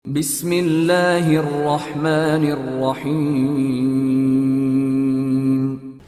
बिस्मिल्लाहिर्रहमानिर्रहीम।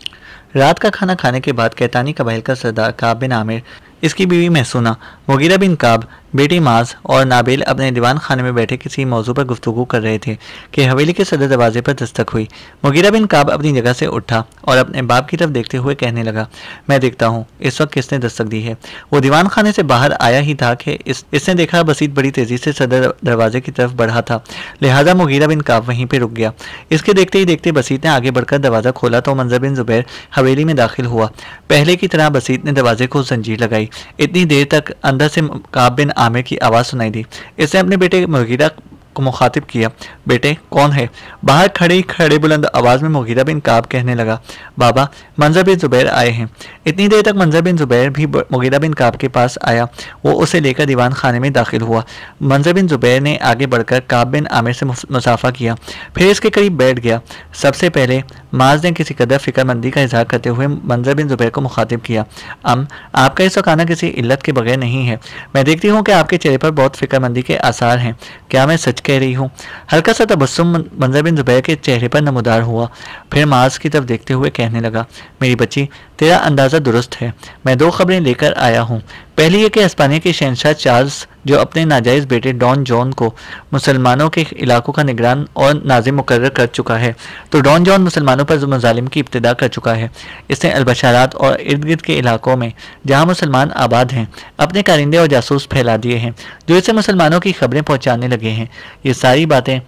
रात का खाना खाने के बाद कैतानी कबाइल का सरदार काब बिन आमिर, इसकी बीवी महसूना, मुगीरा बिन काब, बेटी माज और नाबिल अपने दीवान खाने में बैठे किसी मौजू पर गुफ्तगू कर रहे थे कि हवेली के सदर दरवाजे पर दस्तक हुई। मुगीरा बिन काब अपनी जगह से उठा और अपने बाप की तरफ देखते हुए कहने लगा, मैं देखता हूँ इस वक्त किसने दस्तक दी है। वो दीवान खाने से बाहर आया ही था कि इसने देखा बसीत बड़ी तेजी से सदर दरवाजे की तरफ बढ़ा था, लिहाजा मुगीरा बिन काब वहीं पर रुक गया। इसके देखते ही देखते बसीत ने आगे बढ़कर दरवाज़ा खोला तो मंजर बिन जुबैर हवेली में दाखिल हुआ। पहले की तरह बसीत ने दरवाजे को जंजीर लगाई। इतनी देर तक अंदर से काब बिन आमिर की आवाज़ सुनाई दी। इसने अपने बेटे मुगीरा को मुखातिब किया, बेटे कौन है? बाहर खड़े बुलंद आवाज़ में मुगीरा बिन काब कहने लगा, बाबा मंजर बिन जुबैर आए हैं। इतनी देर तक मंजर बिन जुबैर भी मुगीरा बिन काब के पास आया। वो उसे लेकर दीवान खाने में दाखिल हुआ। मंजर बिन जुबैर ने आगे बढ़कर काब बिन आमिर से मुसाफा किया, फिर इसके करीब बैठ गया। सबसे पहले माज ने किसी कदर फिक्रमंदी का इजहार करते हुए मंजर बिन जुबैर को मुखातिब किया, आपका इस वक्त आना किसी इल्लत के बगैर नहीं है। मैं देखती हूँ कि आपके चेहरे पर बहुत फिक्रमंदी के आसार हैं। क्या मैं सच कह रही हूँ? हल्का सा तबस्सुम मंजर बिन जुबैर के चेहरे पर नमूदार हुआ। फिर माज की तरफ देखते हुए कहने लगा, मेरी बच्ची तेरा अंदाज़ा दुरुस्त है। मैं दो खबरें लेकर आया हूँ। पहली ये कि हिस्पानिया के शहंशाह चार्ल्स, जो अपने नाजायज़ बेटे डॉन जॉन को मुसलमानों के इलाकों का निगरान और नाज़िम मुकर्रर कर चुका है, तो डॉन जॉन मुसलमानों पर मज़ालिम की इब्तिदा कर चुका है। इसने अलबशारात और इर्द गिर्द के इलाकों में जहाँ मुसलमान आबाद हैं अपने कारिंदे और जासूस फैला दिए हैं, जो इसे मुसलमानों की खबरें पहुँचाने लगे हैं। ये सारी बातें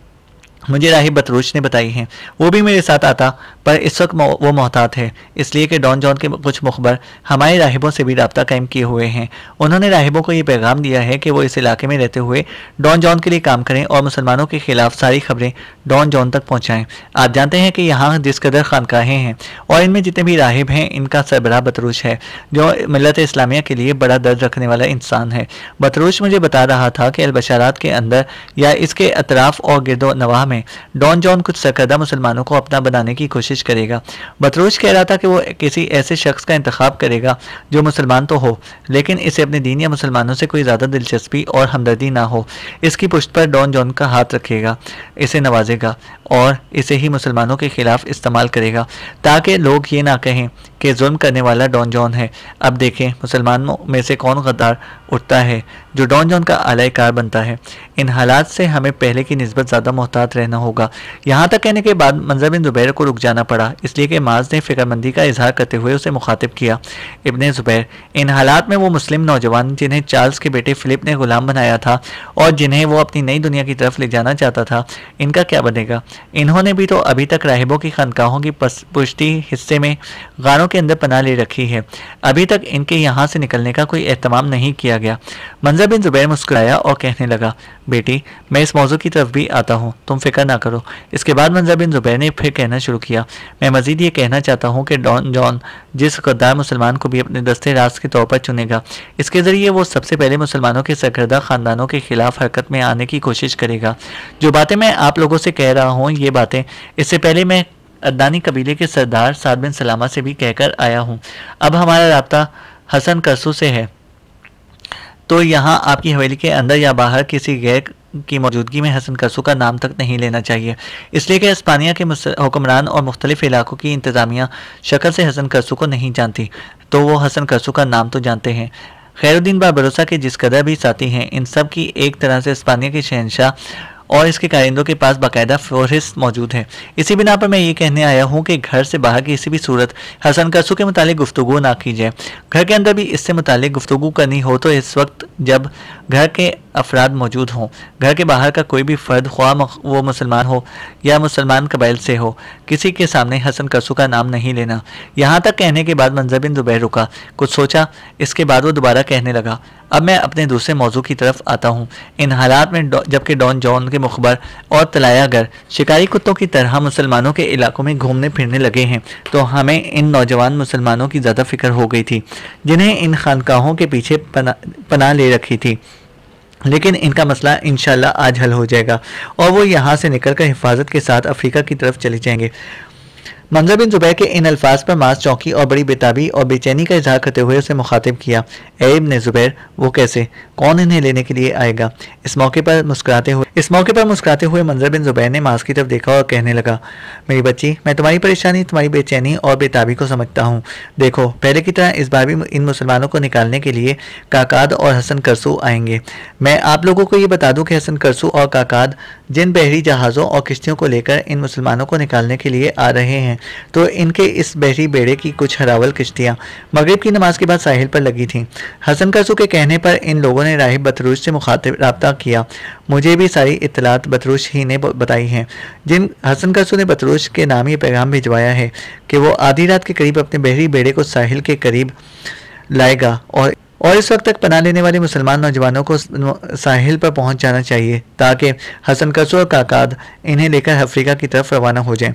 मुझे राहिब बतरूच ने बताई हैं। वो भी मेरे साथ आता, पर इस वक्त वो मोहतात है, इसलिए कि डॉन जॉन के कुछ मुखबर हमारे राहिबों से भी रब्ता कायम किए हुए हैं। उन्होंने राहिबों को ये पैगाम दिया है कि वो इस इलाके में रहते हुए डॉन जॉन के लिए काम करें और मुसलमानों के खिलाफ सारी खबरें डॉन जॉन तक पहुँचाएँ। आप जानते हैं कि यहाँ जिस कदर खानकाहें हैं और इनमें जितने भी राहिब हैं, इनका सरबराह बतरूच है, जो मिल्लत इस्लामिया के लिए बड़ा दर्द रखने वाला इंसान है। बतरूच मुझे बता रहा था कि अलबशारात के अंदर या इसके अतराफ और गिरदो नवाह में डॉन जॉन कुछ सरकर्दा मुसलमानों को अपना बनाने की कोशिश करेगा। बतरूच कह रहा था कि वो किसी ऐसे शख्स का इंतखाब करेगा जो मुसलमान तो हो, लेकिन इसे अपने दीन या मुसलमानों से कोई ज़्यादा दिलचस्पी और हमदर्दी ना हो। इसकी पुश्त पर डॉन जॉन का हाथ रखेगा, इसे नवाजेगा और इसे ही मुसलमानों के खिलाफ इस्तेमाल करेगा, ताकि लोग ये ना कहें कि जुल्म करने वाला डॉन जॉन है। अब देखें मुसलमानों में से कौन गद्दार उठता है जो डॉन जॉन का आलाकार बनता है। इन हालात से हमें पहले की निस्बत ज़्यादा मोहतात रहना होगा। यहाँ तक कहने के बाद मंजर बिन जुबैर को रुक जाना पड़ा, इसलिए कि माज ने फिक्रमंदी का इजहार करते हुए उसे मुखातिब किया, इब्ने जुबैर, इन हालात में वो मुस्लिम नौजवान जिन्हें चार्ल्स के बेटे फिलिप ने गुलाम बनाया था और जिन्हें वो अपनी नई दुनिया की तरफ ले जाना चाहता था, इनका क्या बनेगा? इन्होंने भी तो अभी तक राहिबों की खानकाहों की पुश्ती हिस्से में गारों के अंदर पनाह ले रखी है। अभी तक इनके यहाँ से निकलने का कोई एहतमाम नहीं किया गया। मंजर बिन जुबैर मुस्कुराया और कहने लगा, बेटी मैं इस मौजू की तरफ भी आता हूँ, तुम फिक्र ना करो। इसके बाद मंजर बिन जुबैर ने फिर कहना शुरू किया, मैं मजीद ये कहना चाहता हूँ कि डॉन जॉन जिस गद्दार मुसलमान को भी अपने दस्ते रास्त के तौर पर चुनेगा, इसके ज़रिए वो सबसे पहले मुसलमानों के सरकर्दा ख़ानदानों के खिलाफ हरकत में आने की कोशिश करेगा। जो बातें मैं आप लोगों से कह रहा हूँ, ये बातें इससे पहले मैं अदनानी कबीले के सरदार साद बिन सलामा से भी कहकर आया हूँ। अब हमारा राब्ता हसन करसू से है, तो यहाँ आपकी हवेली के अंदर या बाहर किसी गैर की मौजूदगी में हसन करसू का नाम तक नहीं लेना चाहिए, इसलिए कि हिस्पानिया के हुक्मरान और मुख्तलिफ इलाकों की इंतज़ामिया शक्ल से हसन करसू को नहीं जानती, तो वो हसन करसू का नाम तो जानते हैं। खैरुद्दीन बाबरोसा के जिस कदर भी साथी हैं, इन सब की एक तरह से हिस्पानिया के शहंशाह और इसके कारिंदों के पास बाकायदा फहरिस्त मौजूद है। इसी बिना पर मैं ये कहने आया हूँ कि घर से बाहर किसी भी सूरत हसन करसू के मुतालिक गुफ्तगू ना की जाए। घर के अंदर भी इससे मुतालिक गुफ्तगू करनी हो तो इस वक्त जब घर के अफराद मौजूद हों। घर के बाहर का कोई भी फ़र्द, ख्वाह वो मुसलमान हो या मुसलमान कबाइल से हो, किसी के सामने हसन करसू का नाम नहीं लेना। यहाँ तक कहने के बाद मंजर बिन जुबैर रुका, कुछ सोचा, इसके बाद वो दोबारा कहने लगा, अब मैं अपने दूसरे मौजू की तरफ आता हूँ। इन हालात में जबकि डॉन जॉन के मुखबर और तलायागर शिकारी कुत्तों की तरह मुसलमानों के इलाकों में घूमने फिरने लगे हैं, तो हमें इन नौजवान मुसलमानों की ज़्यादा फिक्र हो गई थी जिन्हें इन खानकाहों के पीछे पनाह ले रखी थी। लेकिन इनका मसला इंशाल्लाह आज हल हो जाएगा और वो यहाँ से निकलकर हिफाजत के साथ अफ्रीका की तरफ चले जाएंगे। मंजर बिन जुबैर के इन अल्फाज पर मास चौंकी और बड़ी बेताबी और बेचैनी का इजहार करते हुए उसे मुखातिब किया। ए इब्ने जुबैर, वो कैसे, कौन इन्हें लेने के लिए आएगा? इस मौके पर मुस्कुराते हुए मंजर बिन जुबैर ने मास की तरफ देखा और कहने लगा, मेरी बच्ची, मैं तुम्हारी परेशानी, तुम्हारी बेचैनी और बेताबी को समझता हूँ। देखो, पहले की तरह इस बार भी इन मुसलमानों को निकालने के लिए काकाद और हसन करसू आएंगे। मैं आप लोगों को ये बता दूं कि हसन करसू और काकाद जिन बहरी जहाज़ों और किश्तियों को लेकर इन मुसलमानों को निकालने के लिए आ रहे हैं, तो इनके इस बहरी बेड़े की कुछ हरावल किश्तियाँ मगरिब की नमाज के बाद साहिल पर लगी थीं। हसन करसू के कहने पर इन लोगों ने राहिब बतरूज से मुखातिब राब्ता किया। मुझे भी सारी इत्तलात बतरूज ही ने बताई हैं। जिन हसन करसू ने बतरूज के नाम ये पैगाम भिजवाया है कि वो आधी रात के करीब अपने बहरी बेड़े को साहिल के करीब लाएगा और इस वक्त तक पनाह लेने वाले मुसलमान नौजवानों को साहिल पर पहुंच जाना चाहिए ताकि हसन करसू और काकाद इन्हें लेकर अफ्रीका की तरफ रवाना हो जाएं।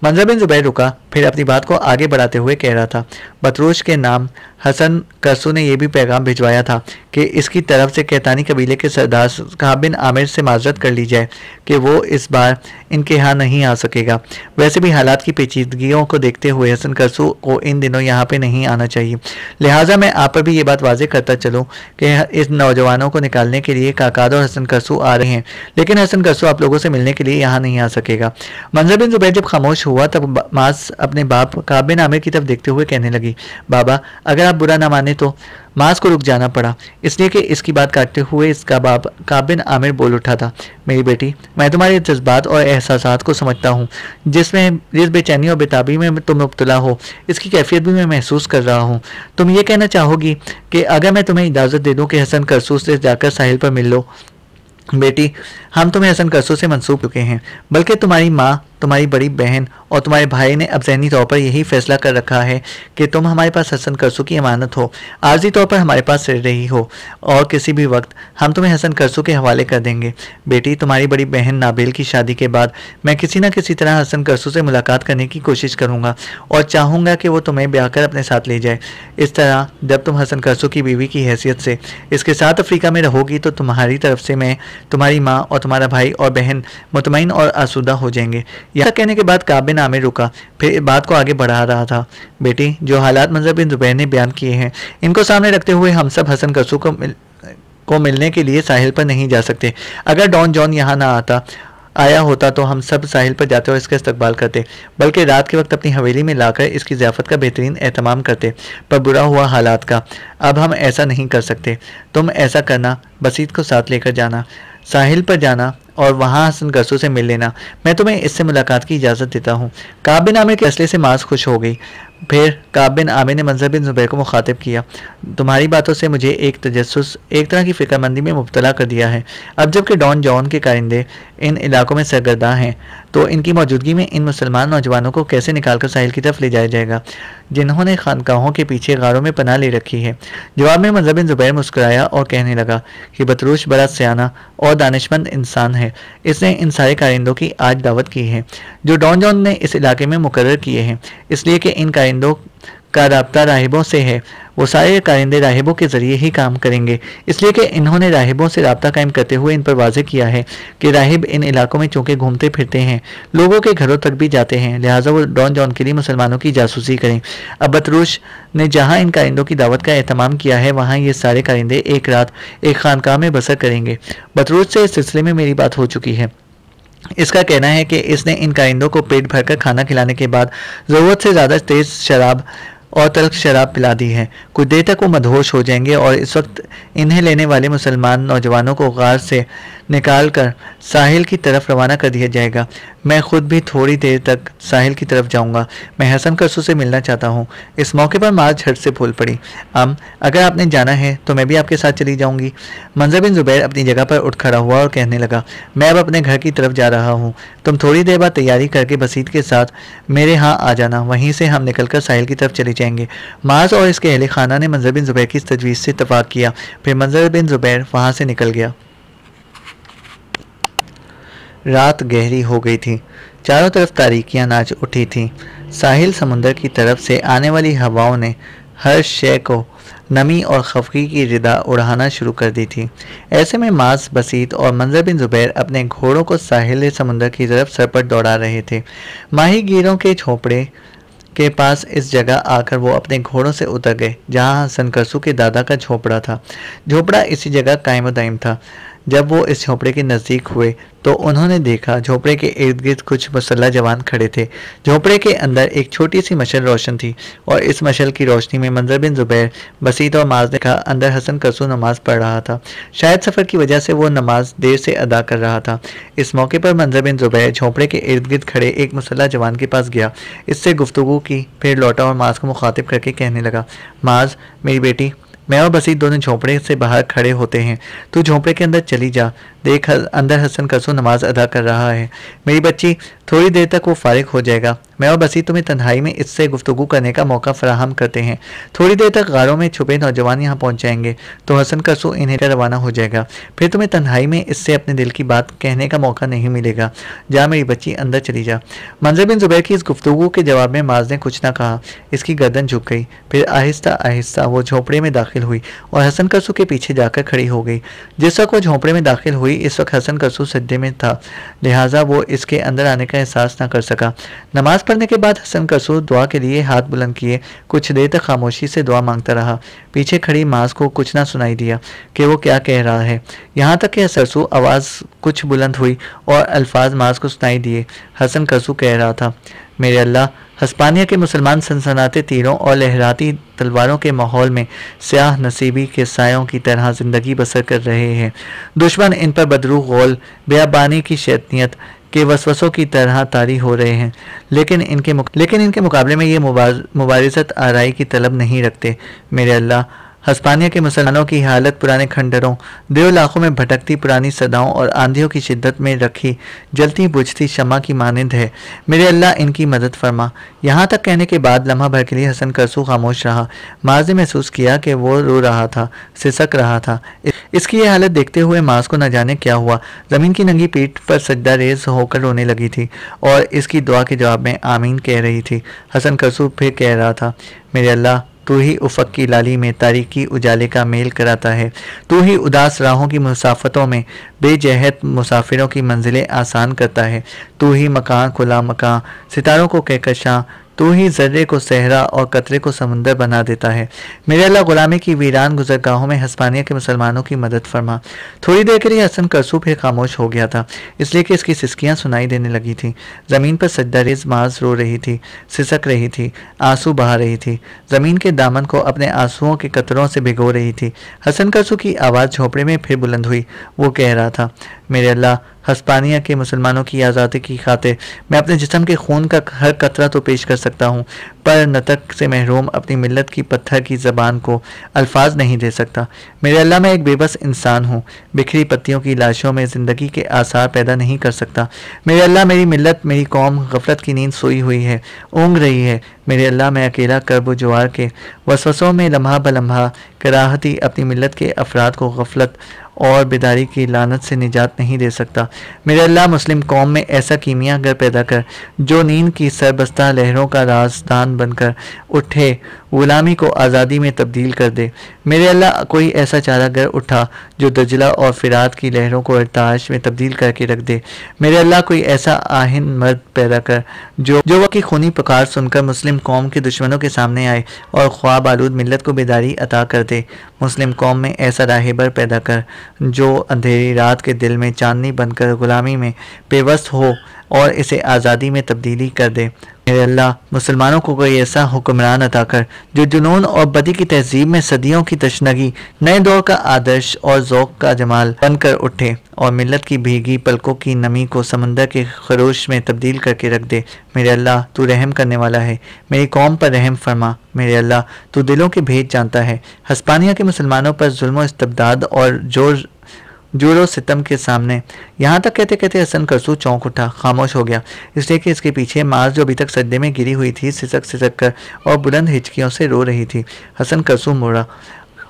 मंजर बिन जुबैर रुका, फिर अपनी बात को आगे बढ़ाते हुए कह रहा था, बतरूज के नाम हसन करसू ने यह भी पैगाम भिजवाया था कि इसकी तरफ से कैतानी कबीले के सरदार काब बिन आमिर से माजरत कर ली जाए कि वो इस बार इनके यहाँ नहीं आ सकेगा। वैसे भी हालात की पेचीदगियों को देखते हुए हसन करसू को इन दिनों यहाँ पे नहीं आना चाहिए। लिहाजा मैं आप पर भी ये बात वाजे करता चलूँ कि इस नौजवानों को निकालने के लिए काकाद और हसन करसू आ रहे हैं, लेकिन हसन करसू आप लोगों से मिलने के लिए यहाँ नहीं आ सकेगा। मंजर बिन जुबैर जब खामोश हुआ तब मास अपने बाप काब बिन आमिर की तरफ देखते हुए कहने लगी, बाबा, अगर आप बुरा ना माने तो। मास को रुक जाना पड़ा, इसलिए कि इसकी बात काटते हुए इसका बाप काब बिन आमिर बोल उठा था, मेरी बेटी, मैं तुम्हारे जज्बात और एहसासात को समझता हूँ। जिस बेचैनी और बेताबी में तुम मुब्तला हो, इसकी कैफियत भी मैं महसूस कर रहा हूँ। तुम ये कहना चाहोगी कि अगर मैं तुम्हें इजाज़त दे दूँ कि हसन करसू से जाकर साहिल पर मिल लो? बेटी, हम तुम्हें हसन करसू से मंसूब चुके हैं, बल्कि तुम्हारी माँ, तुम्हारी बड़ी बहन और तुम्हारे भाई ने अब ज़हनी तौर पर यही फैसला कर रखा है कि तुम हमारे पास हसन करसू की अमानत हो, आर्जी तौर पर हमारे पास रह रही हो, और किसी भी वक्त हम तुम्हें हसन करसू के हवाले कर देंगे। बेटी, तुम्हारी बड़ी बहन नाबिल की शादी के बाद मैं किसी न किसी तरह हसन करसू से मुलाकात करने की कोशिश करूँगा और चाहूँगा कि वो तुम्हें ब्याह कर अपने साथ ले जाए। इस तरह जब तुम हसन करसू की बीवी की हैसियत से इसके साथ अफ्रीका में रहोगी तो तुम्हारी तरफ से मैं, तुम्हारी माँ और तुम्हारा भाई और बहन मुतमईन और आसूदा हो जाएंगे। यह कहने के बाद काब बिन आमिर रुका, फिर बात को आगे बढ़ा रहा था, बेटी, जो हालात मंजर बिन जुबैर ने बयान किए हैं, इनको सामने रखते हुए हम सब हसन करसू को मिलने के लिए साहिल पर नहीं जा सकते। अगर डॉन जॉन यहाँ ना आया होता तो हम सब साहिल पर जाते और इसका इस्तकबाल करते, बल्कि रात के वक्त अपनी हवेली में लाकर इसकी ज़ियाफ़त का बेहतरीन एहतमाम करते। पर बुरा हुआ हालात का, अब हम ऐसा नहीं कर सकते। तुम ऐसा करना, बसीत को साथ लेकर जाना, साहिल पर जाना और वहाँ हसन करसू से मिल लेना। मैं तुम्हें इससे मुलाकात की इजाज़त देता हूँ। काब बिन आमिर के फैसले से मास खुश हो गई। फिर काब बिन आमिर ने मंजर बिन जुबैर को मुखातिब किया, तुम्हारी बातों से मुझे एक तजस्सुस, एक तरह की फ़िक्रमंदी में मुब्तला कर दिया है। अब जबकि डॉन जॉन के कारिंदे इन इलाकों में सरगर्दा हैं, तो इनकी मौजूदगी में इन मुसलमान नौजवानों को कैसे निकालकर साहिल की तरफ ले जाया जाएगा, जिन्होंने खानकाहों के पीछे गारों में पनाह ले रखी है? जवाब में मंजर बिन जुबैर मुस्कुराया और कहने लगा कि बतरूश बड़ा सियाना और दानिशमंद इंसान है। इसने इन सारे कारिंदों की आज दावत की है जो डॉन जॉन ने इस इलाके में मुकर्रर किए हैं, इसलिए कि इन कारिंदों का राब्ता राहिबों से है। वो सारे कारिंदे राहिबों के ज़रिए ही काम करेंगे, इसलिए कि इन्होंने राहिबों से राब्ता कायम करते हुए इन पर वाज़ेह किया है कि राहिब इन इलाकों में चूँकि घूमते फिरते हैं, लोगों के घरों तक भी जाते हैं, लिहाजा वो डॉन जॉन के लिए मुसलमानों की जासूसी करें। अब बतरूश ने जहाँ इन कारिंदों की दावत का एहतमाम किया है, वहाँ ये सारे कारिंदे एक रात एक खानकाह में बसर करेंगे। बतरूश से इस सिलसिले में मेरी बात हो चुकी है। इसका कहना है कि इसने इन कारिंदों को पेट भरकर खाना खिलाने के बाद ज़रूरत से ज़्यादा तेज़ शराब और तल्ख शराब पिला दी है। कुछ देर तक वो मदहोश हो जाएंगे और इस वक्त इन्हें लेने वाले मुसलमान नौजवानों को गार से निकाल कर साहिल की तरफ रवाना कर दिया जाएगा। मैं खुद भी थोड़ी देर तक साहिल की तरफ जाऊंगा। मैं हसन करसू से मिलना चाहता हूँ। इस मौके पर माँ झट से फूल पड़ी। अगर आपने जाना है तो मैं भी आपके साथ चली जाऊंगी। मंजर बिन जुबैर अपनी जगह पर उठ खड़ा हुआ और कहने लगा, मैं अब अपने घर की तरफ जा रहा हूँ। तुम थोड़ी देर बाद तैयारी करके बसीत के साथ मेरे यहाँ आ जाना, वहीं से हम निकलकर साहिल की तरफ चले जाएंगे। माज और इसके अहले खाना ने मंजर बिन जुबैर की इस तजवीज़ से इत्तफाक किया। फिर मंजर बिन जुबैर वहाँ से निकल गया। रात गहरी हो गई थी। चारों तरफ तारीकियां नाच उठी थीं। साहिल समुंदर की तरफ से आने वाली हवाओं ने हर शय को नमी और खफगी की रिदा उड़ाना शुरू कर दी थी। ऐसे में मास, बसीत और मंजर बिन जुबैर अपने घोड़ों को साहिल समुद्र की तरफ सरपट दौड़ा रहे थे। माहीगीरों के झोपड़े के पास इस जगह आकर वो अपने घोड़ों से उतर गए जहां हसन करसू के दादा का झोपड़ा था। झोपड़ा इसी जगह कायम दायम था। जब वो इस झोपड़े के नज़दीक हुए तो उन्होंने देखा झोपड़े के इर्द गिर्द कुछ मुसल्ला जवान खड़े थे। झोपड़े के अंदर एक छोटी सी मशल रोशन थी और इस मशल की रोशनी में मंजर बिन जुबैर, बसीत और माज ने कहा अंदर हसन करसू नमाज पढ़ रहा था। शायद सफ़र की वजह से वो नमाज देर से अदा कर रहा था। इस मौके पर मंजर बिन जुबैर झोपड़े के इर्द गिर्द खड़े एक मुसल्ला जवान के पास गया, इससे गुफ्तगू की, फिर लौटा और माज को मुखातिब करके कहने लगा, माज मेरी बेटी, मैं और बसीत दोनों झोंपड़े से बाहर खड़े होते हैं। तू झोंपड़े के अंदर चली जा, देख अंदर हसन करसू नमाज अदा कर रहा है। मेरी बच्ची, थोड़ी देर तक वो फारिग हो जाएगा। मैं और बसीत तुम्हें तन्हाई में इससे गुफ्तगू करने का मौका फराहम करते हैं। थोड़ी देर तक गारों में छुपे नौजवान यहाँ पहुँच जाएंगे तो हसन करसू इन्हें रवाना हो जाएगा। फिर तुम्हें तन्हाई में इससे अपने दिल की बात कहने का मौका नहीं मिलेगा। जा मेरी बच्ची, अंदर चली जा। मंजर बिन जुबैर की इस गुफ्तगू के जवाब में माज ने कुछ न कहा। इसकी गर्दन झुक गई। फिर आहिस्ता आहिस्ता वो झोंपड़े में दाखिल हुई और हसन करसू के पीछे जाकर खड़ी हो गई। जिस वक्त वो झोंपड़े में दाखिल हुई इस वक्त हसन करसू सज्जे में था, लिहाजा वो इसके अंदर आने का एहसास न कर सका। नमाज पढ़ने के बाद हसन करसू दुआ के लिए हाथ बुलंद किए कुछ देर तक खामोशी से दुआ मांगता रहा। पीछे खड़ी माज को कुछ ना सुनाई दिया कि वो क्या कह रहा है। यहाँ तक कि सरसू आवाज़ कुछ बुलंद हुई और अल्फाज माज को सुनाई दिए। हसन करसू कह रहा था, मेरे अल्लाह, हस्पानिया के मुसलमान सनसनाते तीरों और लहराती तलवारों के माहौल में स्याह नसीबी के सायों की तरह ज़िंदगी बसर कर रहे हैं। दुश्मन इन पर बदरू गौल, बेअबानी की शैतानियत के वसवसों की तरह तारी हो रहे हैं, लेकिन इनके मुकाबले में ये मुबारिजत आराई की तलब नहीं रखते। मेरे अल्लाह, हस्पानिया के मुसलमानों की हालत पुराने खंडरों, देव लाखों में भटकती पुरानी सदाओं और आंधियों की शिद्दत में रखी जलती बुझती शमा की मानिंद है। मेरे अल्लाह, इनकी मदद फरमा। यहाँ तक कहने के बाद लम्हा भर के लिए हसन करसू खामोश रहा। माज ने महसूस किया कि वो रो रहा था, सिसक रहा था। इसकी ये हालत देखते हुए माज को न जाने क्या हुआ, ज़मीन की नंगी पीठ पर सजदा रेज होकर रोने लगी थी और इसकी दुआ के जवाब में आमीन कह रही थी। हसन करसू फिर कह रहा था, मेरे अल्लाह, तू ही उफ़क़ की लाली में तारीकी उजाले का मेल कराता है। तू ही उदास राहों की मुसाफतों में बेजहत मुसाफिरों की मंजिलें आसान करता है। तू ही मकान खुला मकान, सितारों को कहकशां, तू ही ज़र्रे को सहरा और कतरे को समुंदर बना देता है। मेरे अल्लाह, गुलामी की वीरान गुजरगाहों में हस्पानिया के मुसलमानों की मदद फरमा। थोड़ी देर के लिए हसन करसू फिर खामोश हो गया था, इसलिए कि इसकी सिसकियाँ सुनाई देने लगी थीं। ज़मीन पर सजदा रेज़ माज रो रही थी, सिसक रही थी, आंसू बहा रही थी, ज़मीन के दामन को अपने आंसुओं के कतरों से भिगो रही थी। हसन करसू की आवाज़ झोपड़े में फिर बुलंद हुई। वो कह रहा था, मेरे अल्लाह, हस्पानिया के मुसलमानों की आज़ादी की खातिर मैं अपने जिस्म के खून का हर कतरा तो पेश कर सकता हूँ, पर नतक से महरूम अपनी मिल्लत की पत्थर की ज़बान को अल्फाज नहीं दे सकता। मेरे अल्लाह, मैं एक बेबस इंसान हूँ, बिखरी पत्तियों की लाशों में ज़िंदगी के आसार पैदा नहीं कर सकता। मेरे अल्लाह, मेरी मिल्लत, मेरी कौम गफलत की नींद सोई हुई है, ऊँग रही है। मेरे अल्लाह, मैं अकेला कर्ब जुआर के वसवसों में लम्हा ब लम्हा कराहती अपनी मिल्लत के अफराद को गफलत और बेदारी की लानत से निजात नहीं दे सकता। मेरे अल्लाह, मुस्लिम कौम में ऐसा कीमिया गर पैदा कर जो नींद की सरबस्ता लहरों का राजदान बनकर उठे, गुलामी को आज़ादी में तब्दील कर दे। मेरे अल्लाह, कोई ऐसा चारा गर उठा जो दजला और फिरात की लहरों को इर्ताश में तब्दील करके रख दे। मेरे अल्लाह, कोई ऐसा आहिन मर्द पैदा कर जो वह की खूनी पुकार सुनकर मुस्लिम कौम के दुश्मनों के सामने आए और ख्वाब आलूद मिल्लत को बेदारी अता कर दे। मुस्लिम कौम में ऐसा राहिबर पैदा कर जो अंधेरी रात के दिल में चांदनी बनकर गुलामी में पेवस्त हो और इसे आज़ादी में तब्दीली कर दे। मेरे अल्लाह, मुसलमानों को कोई ऐसा हुक्मरान अता कर जो जुनून और बदी की तहजीब में सदियों की तशनगी, नए दौर का आदर्श और ज़ौक़ का जमाल बनकर उठे और मिल्लत की भीगी पलकों की नमी को समंदर के खरोश में तब्दील करके रख दे। मेरे अल्लाह, तू रहम करने वाला है, मेरी कौम पर रहम फरमा। मेरे अल्लाह, तू दिलों के भेद जानता है। हस्पानिया के मुसलमानों पर जुल्म इस्तबदाद और जोरो सितम के सामने। यहाँ तक कहते कहते हसन करसू चौंक उठा, खामोश हो गया, इसलिए कि इसके पीछे माज जो अभी तक सज्जे में गिरी हुई थी सिसक सिसक कर और बुलंद हिचकियों से रो रही थी। हसन करसू मुड़ा,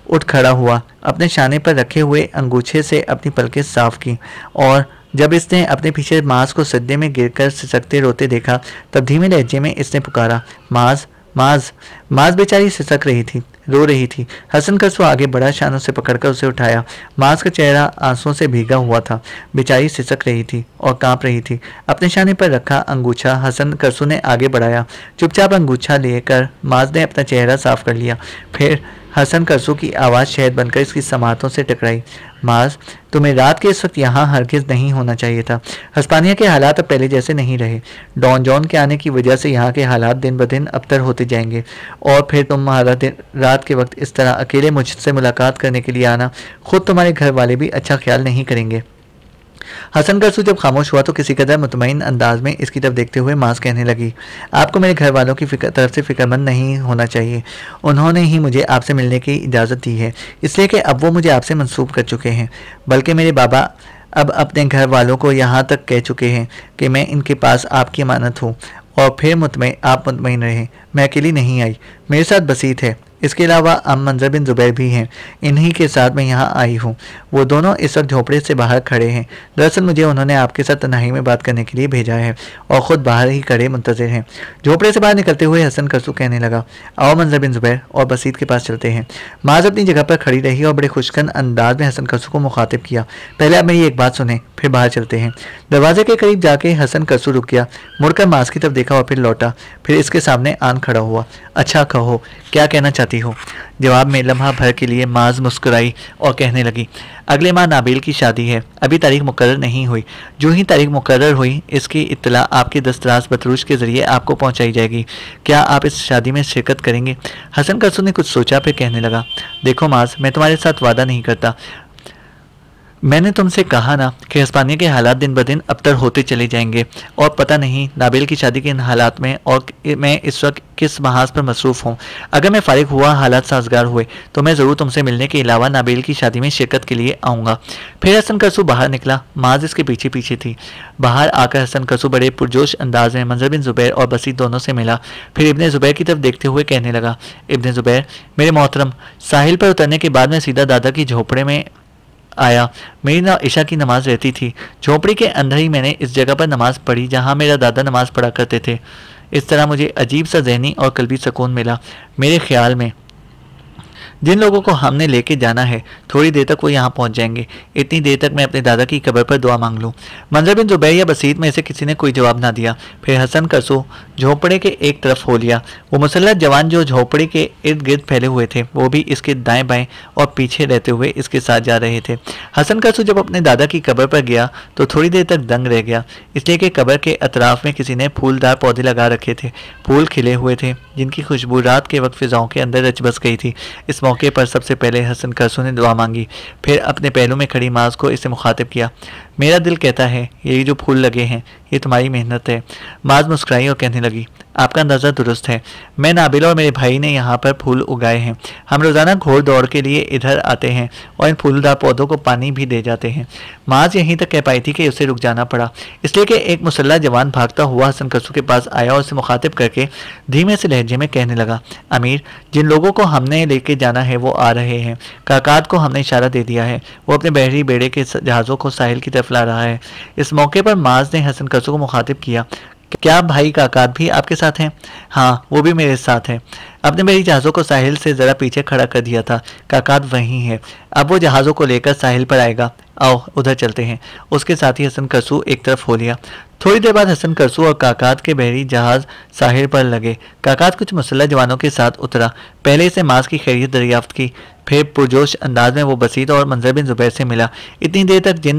उठ खड़ा हुआ, अपने शाने पर रखे हुए अंगूछे से अपनी पलकें साफ की और जब इसने अपने पीछे माज को सज्जे में गिरकर सिसकते रोते देखा तब धीमे लहजे में इसने पुकारा, माज माज माज बेचारी सिसक रही थी, रो रही थी। हसन कसू आगे बढ़ा, शानों से पकड़कर उसे उठाया। माज का चेहरा आंसुओं से भीगा हुआ था। बेचारी सिसक रही थी और कांप रही थी। अपने शाने पर रखा अंगूछा हसन कसू ने आगे बढ़ाया। चुपचाप अंगूछा लेकर माज ने अपना चेहरा साफ कर लिया। फिर हसन कसू की आवाज़ शहद बनकर इसकी समातों से टकराई। माज, तुम्हें रात के इस वक्त यहाँ हरगिज नहीं होना चाहिए था। हस्पानिया के हालात अब पहले जैसे नहीं रहे। डॉन जॉन के आने की वजह से यहाँ के हालात दिन ब दिन अबतर होते जाएंगे और फिर तुम्हारा रात के वक्त इस तरह अकेले मुझसे मुलाकात करने के लिए आना, खुद तुम्हारे घर वाले भी अच्छा ख्याल नहीं करेंगे। हसन कसू जब खामोश हुआ तो किसी कदर मुतमईन अंदाज में इसकी तरफ देखते हुए माज कहने लगी, आपको मेरे घर वालों की तरफ से फिक्रमंद नहीं होना चाहिए। उन्होंने ही मुझे आपसे मिलने की इजाज़त दी है, इसलिए कि अब वो मुझे आपसे मंसूब कर चुके हैं। बल्कि मेरे बाबा अब अपने घर वालों को यहाँ तक कह चुके हैं कि मैं इनके पास आपकी अमानत हूँ और फिर आप मुतमईन रहें। मैं अकेली नहीं आई, मेरे साथ बसीत है। इसके अलावा अम मंजर बिन जुबैर भी हैं। इन्हीं के साथ मैं यहाँ आई हूँ। वो दोनों इस वक्त झोपड़े से बाहर खड़े हैं। दरअसल मुझे उन्होंने आपके साथ तन्हाई में बात करने के लिए भेजा है और ख़ुद बाहर ही खड़े मुंतज़िर हैं। झोपड़े से बाहर निकलते हुए हसन कसू कहने लगा, आओ मंजर बिन जुबैर और बसीत के पास चलते हैं। माज अपनी जगह पर खड़ी रही और बड़े खुशकन अंदाज में हसन कसू को मुखातिब किया, पहले आप मेरी एक बात सुने, फिर बाहर चलते हैं। दरवाजे के करीब जाके हसन कसू रुक गया, मुड़कर माज की तरफ देखा और फिर लौटा, फिर इसके सामने आन खड़ा हुआ। अच्छा कहो, क्या कहना चाहती हो? जवाब में लम्हा भर के लिए माज मुस्कुराई और कहने लगी, अगले माह नाबिल की शादी है, अभी तारीख मुकर्रर नहीं हुई। जो ही तारीख मुकर्रर हुई इसकी इत्तला आपके दस्तराज बतरूज के जरिए आपको पहुंचाई जाएगी। क्या आप इस शादी में शिरकत करेंगे? हसन कसू ने कुछ सोचा फिर कहने लगा, देखो माज, मैं तुम्हारे साथ वादा नहीं करता। मैंने तुमसे कहा ना कि हिस्पानिया के हालात दिन ब दिन अबतर होते चले जाएंगे और पता नहीं नाबिल की शादी के इन हालात में और मैं इस वक्त किस महाज पर मसरूफ़ हूँ। अगर मैं फारिग हुआ, हालात साजगार हुए तो मैं ज़रूर तुमसे मिलने के अलावा नाबिल की शादी में शिरकत के लिए आऊँगा। फिर हसन कसू बाहर निकला, माज इसके पीछे पीछे थी। बाहर आकर हसन कसू बड़े पुरजोश अंदाज में मंजर बिन जुबैर और बसीत दोनों से मिला। फिर इब्ने जुबैर की तरफ देखते हुए कहने लगा, इब्ने जुबैर, मेरे मोहतरम, साहिल पर उतरने के बाद मैं सीधा दादा की झोपड़े में आया। मेरी ना इशा की नमाज रहती थी। झोपड़ी के अंदर ही मैंने इस जगह पर नमाज पढ़ी जहाँ मेरा दादा नमाज पढ़ा करते थे। इस तरह मुझे अजीब सा जहनी और कल्बी सुकून मिला। मेरे ख्याल में जिन लोगों को हमने लेके जाना है थोड़ी देर तक वो यहाँ पहुँच जाएंगे। इतनी देर तक मैं अपने दादा की कब्र पर दुआ मांग लूँ। मंजर बिन जुबैर या बसीत में से किसी ने कोई जवाब ना दिया। फिर हसन कसू झोपड़े के एक तरफ हो लिया। वो मुसल्लत जवान जो झोपड़े के इर्द गिर्द फैले हुए थे वो भी इसके दाएं बाएं और पीछे रहते हुए इसके साथ जा रहे थे। हसन कसू जब अपने दादा की कब्र पर गया तो थोड़ी देर तक दंग रह गया, इसलिए कि कब्र के अतराफ में किसी ने फूलदार पौधे लगा रखे थे। फूल खिले हुए थे जिनकी खुशबू रात के वक्त फिजाओं के अंदर रच बस गई थी। इस मौके पर सबसे पहले हसन कसू ने दुआ मांगी, फिर अपने पहलू में खड़ी माज को इसे मुखातिब किया, मेरा दिल कहता है यही जो फूल लगे हैं ये तुम्हारी मेहनत है। माज मुस्कुराई और कहने लगी, आपका अंदाज़ा दुरुस्त है। मैं, नाबिल और मेरे भाई ने यहाँ पर फूल उगाए हैं। हम रोज़ाना घोड़ दौड़ के लिए इधर आते हैं और इन फूलदार पौधों को पानी भी दे जाते हैं। माज यहीं तक कह पाई थी कि उसे रुक जाना पड़ा, इसलिए कि एक मुसल्ला जवान भागता हुआ हसन कसू के पास आया और उसे मुखातिब करके धीमे से लहजे में कहने लगा, अमीर, जिन लोगों को हमने लेके जाना है वो आ रहे हैं। काकात को हमने इशारा दे दिया है, वो अपने बहरी बेड़े के जहाज़ों को साहिल की तरफ ला रहा है। इस मौके पर माज ने हसन कसू को मुखातिब किया, क्या भाई काकात भी आपके साथ हैं? हाँ, वो भी मेरे साथ हैं। अपने मेरी जहाज़ों को साहिल से ज़रा पीछे खड़ा कर दिया था। काकात वहीं है, अब वो जहाज़ों को लेकर साहिल पर आएगा। आओ उधर चलते हैं। उसके साथ ही हसन कसू एक तरफ हो लिया। थोड़ी देर बाद हसन कसू और काकात के बहरी जहाज़ साहिल पर लगे। काकात कुछ मुसल्लह जवानों के साथ उतरा, पहले से माज की खैरियत दरियाफ्त की, फिर पुरजोश अंदाज में वो बसीत और मंजर बिन जुबैर से मिला। इतनी देर तक जिन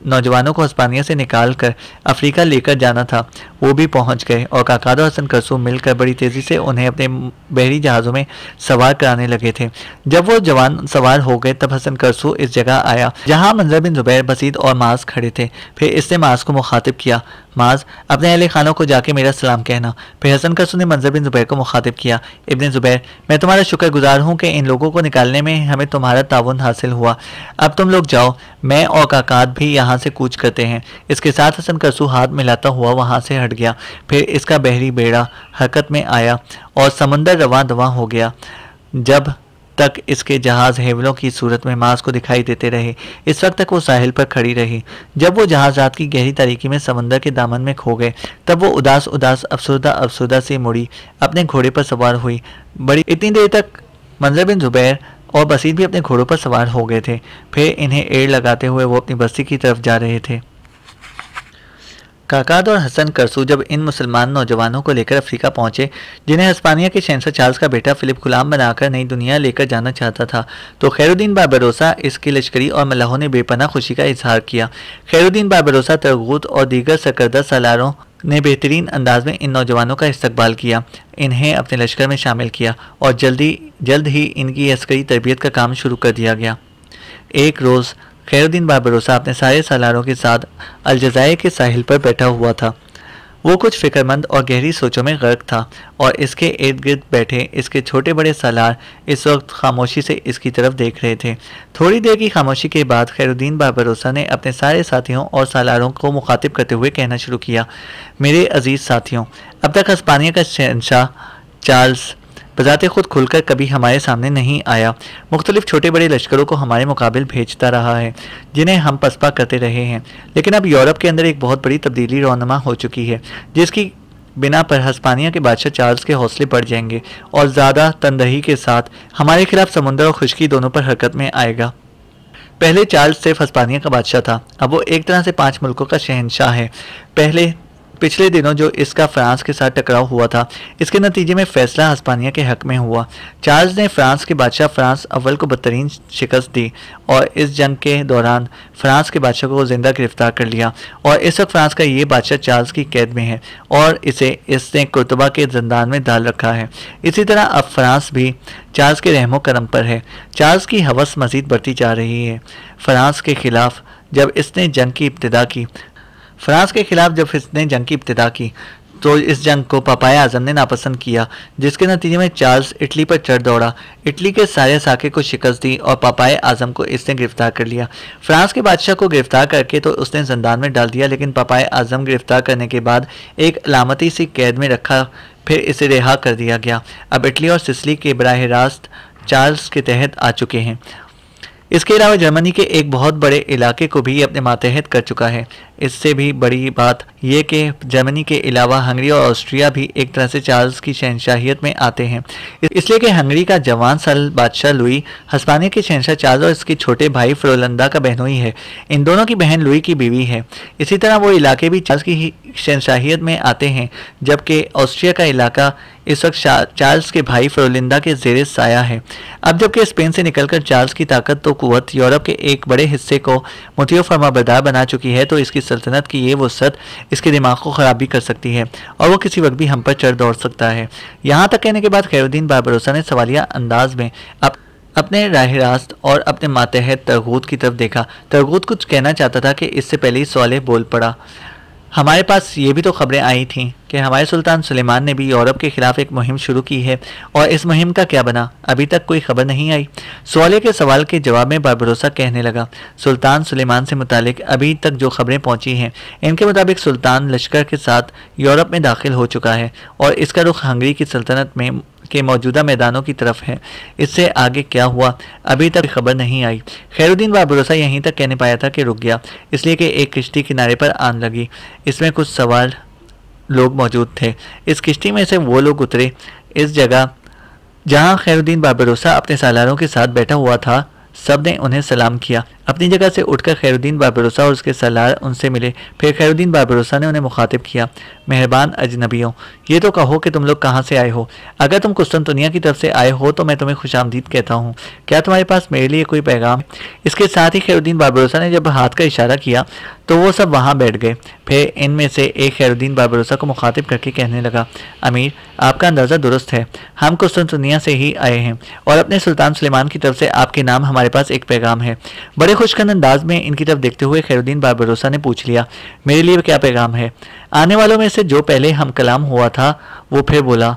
नौजवानों को हिस्पानिया से निकाल कर अफ्रीका लेकर जाना था वो भी पहुंच गए और काकात और हसन कसू मिलकर बड़ी तेज़ी से उन्हें अपने बहरी जहाज़ों में सवार कराने लगे थे। जब वो जवान सवार हो गए तब हसन कसू इस जगह आया जहाँ मंजर बिन जुबैर, बसीत और माज खड़े थे। फिर इसने माज को मुखातिब किया, माज, अपने अहले खानों को जाके मेरा सलाम कहना। फिर हसन कसू ने मंजर बिन जुबैर को मुखातिब किया, इब्ने जुबैर, मैं तुम्हारा शुक्रगुजार हूँ कि इन लोगों को निकालने में हमें तुम्हारा ताउन हासिल हुआ। अब तुम लोग जाओ, मैं और काकात भी यहाँ से कूच करते हैं। इसके साथ हसन कसू हाथ मिलाता हुआ वहाँ से हट गया। फिर इसका बहरी बेड़ा हरकत में आया और समंदर रवां दवां हो गया। जब तक इसके जहाज हेवलों की सूरत में मार्स को दिखाई देते रहे। इस वक्त तक वो साहिल पर खड़ी रही। जब वो जहाज रात की गहरी तारीकी में समंदर के दामन में खो गए, तब वो उदास उदास अफसुर्दा अफसुर्दा से मुड़ी, अपने घोड़े पर सवार हुई। बड़ी इतनी देर तक मंजर बिन जुबैर और बसीर भी अपने घोड़ों पर सवार हो गए थे। फिर इन्हें एड़ लगाते हुए वो अपनी बस्ती की तरफ जा रहे थे। काकाद और हसन करसू जब इन मुसलमान नौजवानों को लेकर अफ्रीका पहुंचे, जिन्हें हिस्पानिया के शहंशाह चार्ल्स का बेटा फिलिप गुलाम बनाकर नई दुनिया लेकर जाना चाहता था, तो खैरुद्दीन बारबरोसा इसके लश्करी और मलाहों ने बेपनाह खुशी का इजहार किया। खैरुद्दीन बारबरोसा, तरगूत और दीगर सरकर्दा सालारों ने बेहतरीन अंदाज में इन नौजवानों का इस्तकबाल किया, इन्हें अपने लश्कर में शामिल किया और जल्द ही इनकी अस्करी तरबियत का काम शुरू कर दिया गया। एक रोज़ खैरुद्दीन बारबरोसा अपने सारे सालारों के साथ अलजायर के साहिल पर बैठा हुआ था। वो कुछ फिक्रमंद और गहरी सोचों में गर्क था और इसके इर्द गिर्द बैठे इसके छोटे बड़े सालार इस वक्त खामोशी से इसकी तरफ देख रहे थे। थोड़ी देर की खामोशी के बाद खैरुद्दीन बारबरोसा ने अपने सारे साथियों और सालारों को मुखातिब करते हुए कहना शुरू किया, मेरे अजीज़ साथियों, अब तक हिस्पानिया का शहंशाह चार्ल्स बजाते खुद खुलकर कभी हमारे सामने नहीं आया। मुख्तलिफ छोटे बड़े लश्करों को हमारे मुकाबिल भेजता रहा है, जिन्हें हम पसपा करते रहे हैं। लेकिन अब यूरोप के अंदर एक बहुत बड़ी तब्दीली रौनमा हो चुकी है, जिसकी बिना पर हिस्पानिया के बादशाह चार्ल्स के हौसले बढ़ जाएंगे और ज़्यादा तंदही के साथ हमारे खिलाफ समुंदर और खुश्की दोनों पर हरकत में आएगा। पहले चार्ल्स सिर्फ हिस्पानिया का बादशाह था, अब वो एक तरह से 5 मुल्कों का शहंशाह है। पिछले दिनों जो इसका फ्रांस के साथ टकराव हुआ था, इसके नतीजे में फैसला हिस्पानिया के हक में हुआ। चार्ल्स ने फ्रांस के बादशाह फ्रांस अव्वल को बदतरीन शिकस्त दी और इस जंग के दौरान फ्रांस के बादशाह को जिंदा गिरफ्तार कर लिया और इस वक्त फ्रांस का ये बादशाह चार्ल्स की कैद में है और इसने कुर्तुबा के जिंदान में डाल रखा है। इसी तरह अब फ्रांस भी चार्ल्स के रहमो करम पर है। चार्ल्स की हवस मजीद बढ़ती जा रही है। फ्रांस के खिलाफ जब इसने जंग की इब्तिदा की तो इस जंग को पापाए आजम ने नापसंद किया, जिसके नतीजे में चार्ल्स इटली पर चढ़ दौड़ा, इटली के सारे साके को शिकस्त दी और पापाए आजम को इसने गिरफ्तार कर लिया। फ्रांस के बादशाह को गिरफ्तार करके तो उसने जिंदान में डाल दिया, लेकिन पापाए आजम गिरफ्तार करने के बाद एक अलामती सी कैद में रखा, फिर इसे रिहा कर दिया गया। अब इटली और सिसिली के बराह रास्त चार्ल्स के तहत आ चुके हैं। इसके अलावा जर्मनी के एक बहुत बड़े इलाके को भी अपने मातहत कर चुका है। इससे भी बड़ी बात यह कि जर्मनी के अलावा हंगरी और ऑस्ट्रिया भी एक तरह से चार्ल्स की शहंशाहियत में आते हैं, इसलिए कि हंगरी का जवान साल बादशाह लुई हिस्पानिया के शहंशाह चार्ल्स और इसके छोटे भाई फ्रोलंदा का बहनोई है। इन दोनों की बहन लुई की बीवी है। इसी तरह वो इलाके भी चार्ल्स की शहंशाहियत में आते हैं, जबकि ऑस्ट्रिया का इलाका इस वक्त चार्ल्स के भाई फ्रोलिंदा के ज़ेरे साया है। अब जबकि स्पेन से निकलकर चार्ल्स की ताकत तो कुव्वत यूरोप के एक बड़े हिस्से को मुतियो फरमाबरदार बना चुकी है, तो इसकी सल्तनत की ये वसअत इसके दिमाग को ख़राब भी कर सकती है और वो किसी वक्त भी हम पर चढ़ दौड़ सकता है। यहाँ तक कहने के बाद खैरुद्दीन बारबरोसा ने सवालिया अंदाज में अपने राह रास्त और अपने मातहत तरगूत की तरफ देखा। तरगूत कुछ कहना चाहता था कि इससे पहले ही सवाल बोल पड़ा, हमारे पास ये भी तो खबरें आई थीं कि हमारे सुल्तान सुलेमान ने भी यूरोप के खिलाफ एक मुहिम शुरू की है, और इस मुहिम का क्या बना, अभी तक कोई खबर नहीं आई। सवालिया के सवाल के जवाब में बारबरोसा कहने लगा, सुल्तान सुलेमान से मुतालिक अभी तक जो खबरें पहुंची हैं, इनके मुताबिक सुल्तान लश्कर के साथ यूरोप में दाखिल हो चुका है और इसका रुख हंगरी की सल्तनत में के मौजूदा मैदानों की तरफ है। इससे आगे क्या हुआ अभी तक खबर नहीं आई। खैरुद्दीन बारबरोसा यहीं तक कहने पाया था कि रुक गया, इसलिए कि एक किश्ती किनारे पर आन लगी। इसमें कुछ सवाल लोग मौजूद थे। इस किश्ती में से वो लोग उतरे। इस जगह जहां खैरुद्दीन बारबरोसा अपने सालारों के साथ बैठा हुआ था, सब ने उन्हें सलाम किया। अपनी जगह से उठकर खैरुद्दीन बारबरोसा और उसके सालार उनसे मिले। फिर खैरुद्दीन बारबरोसा ने उन्हें मुखातिब किया, मेहरबान अजनबियों, ये तो कहो कि तुम लोग कहाँ से आए हो। अगर तुम कुस्तुनतुनिया की तरफ से आए हो तो मैं तुम्हें खुशामदीद कहता हूँ। क्या तुम्हारे पास मेरे लिए कोई पैगाम? इसके साथ ही खैरुद्दीन बारबरोसा ने जब हाथ का इशारा किया तो वो सब वहाँ बैठ गए। फिर इनमें से एक खैरुद्दीन बारबरोसा को मुखातिब करके कहने लगा, अमीर, आपका अंदाज़ा दुरुस्त है। हम कुस्तुनतुनिया से ही आए हैं और अपने सुल्तान सुलेमान की तरफ से आपके नाम हमारे पास एक पैगाम है। बड़े खुशकिन अंदाज में इनकी तरफ देखते हुए खैरुद्दीन बारबरोसा ने पूछ लिया, मेरे लिए क्या पैगाम है? आने वालों में से जो पहले हम कलाम हुआ था वो फिर बोला,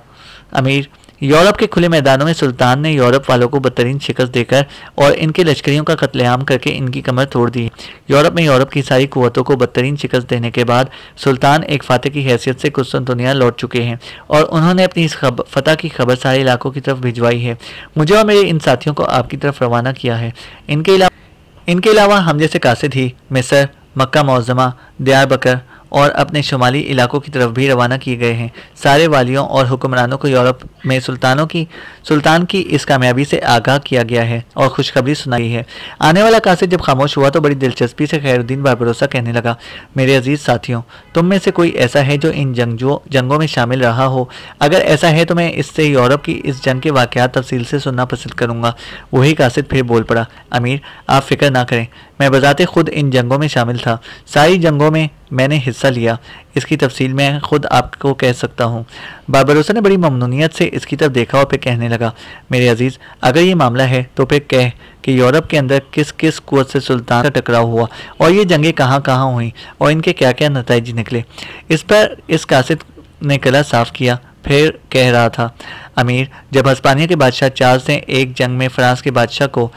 अमीर, यूरोप के खुले मैदानों में सुल्तान ने यूरोप वालों को बदतरीन शिकस्त देकर और इनके लश्करियों का कत्लेआम करके इनकी कमर तोड़ दी। यूरोप में यूरोप की सारी कुव्वतों को बदतरीन शिकस्त देने के बाद सुल्तान एक फातह की हैसियत से कुस्तुनतुनिया लौट चुके हैं और उन्होंने अपनी इस फतह की खबर सारे इलाकों की तरफ भिजवाई है। मुझे और मेरे इन साथियों को आपकी तरफ रवाना किया है। इनके अलावा हम जैसे कासिद ही मिस्र, मक्का मुअज़्ज़मा, दियारबकर और अपने शुमाली इलाकों की तरफ भी रवाना किए गए हैं। सारे वालियों और हुक्मरानों को यूरोप में सुल्तान की इस कामयाबी से आगाह किया गया है और खुशखबरी सुनाई है। आने वाला कासिद जब खामोश हुआ तो बड़ी दिलचस्पी से खैरुद्दीन बारबरोसा कहने लगा, मेरे अजीज साथियों, तुम में से कोई ऐसा है जो इन जंगों में शामिल रहा हो? अगर ऐसा है तो मैं इससे यूरोप की इस जंग के वाक़यात तफसील से सुनना पसंद करूँगा। वही कासिद फिर बोल पड़ा, अमीर आप फिक्र ना करें, मैं बजाते खुद इन जंगों में शामिल था, सारी जंगों में मैंने हिस्सा लिया, इसकी तफसील मैं खुद आपको कह सकता हूँ। बारबरोसा ने बड़ी ममनूनियत से इसकी तरफ देखा और फिर कहने लगा, मेरे अजीज़, अगर ये मामला है तो फिर कह कि यूरोप के अंदर किस किस कुव्वत से सुल्तान का टकराव हुआ और ये जंगें कहाँ कहाँ हुई और इनके क्या क्या नतीजे निकले। इस पर इस कासिद ने गला साफ किया, फिर कह रहा था, अमीर, जब हस्पानिया के बादशाह चार्ल्स ने एक जंग में फ्रांस के बादशाह को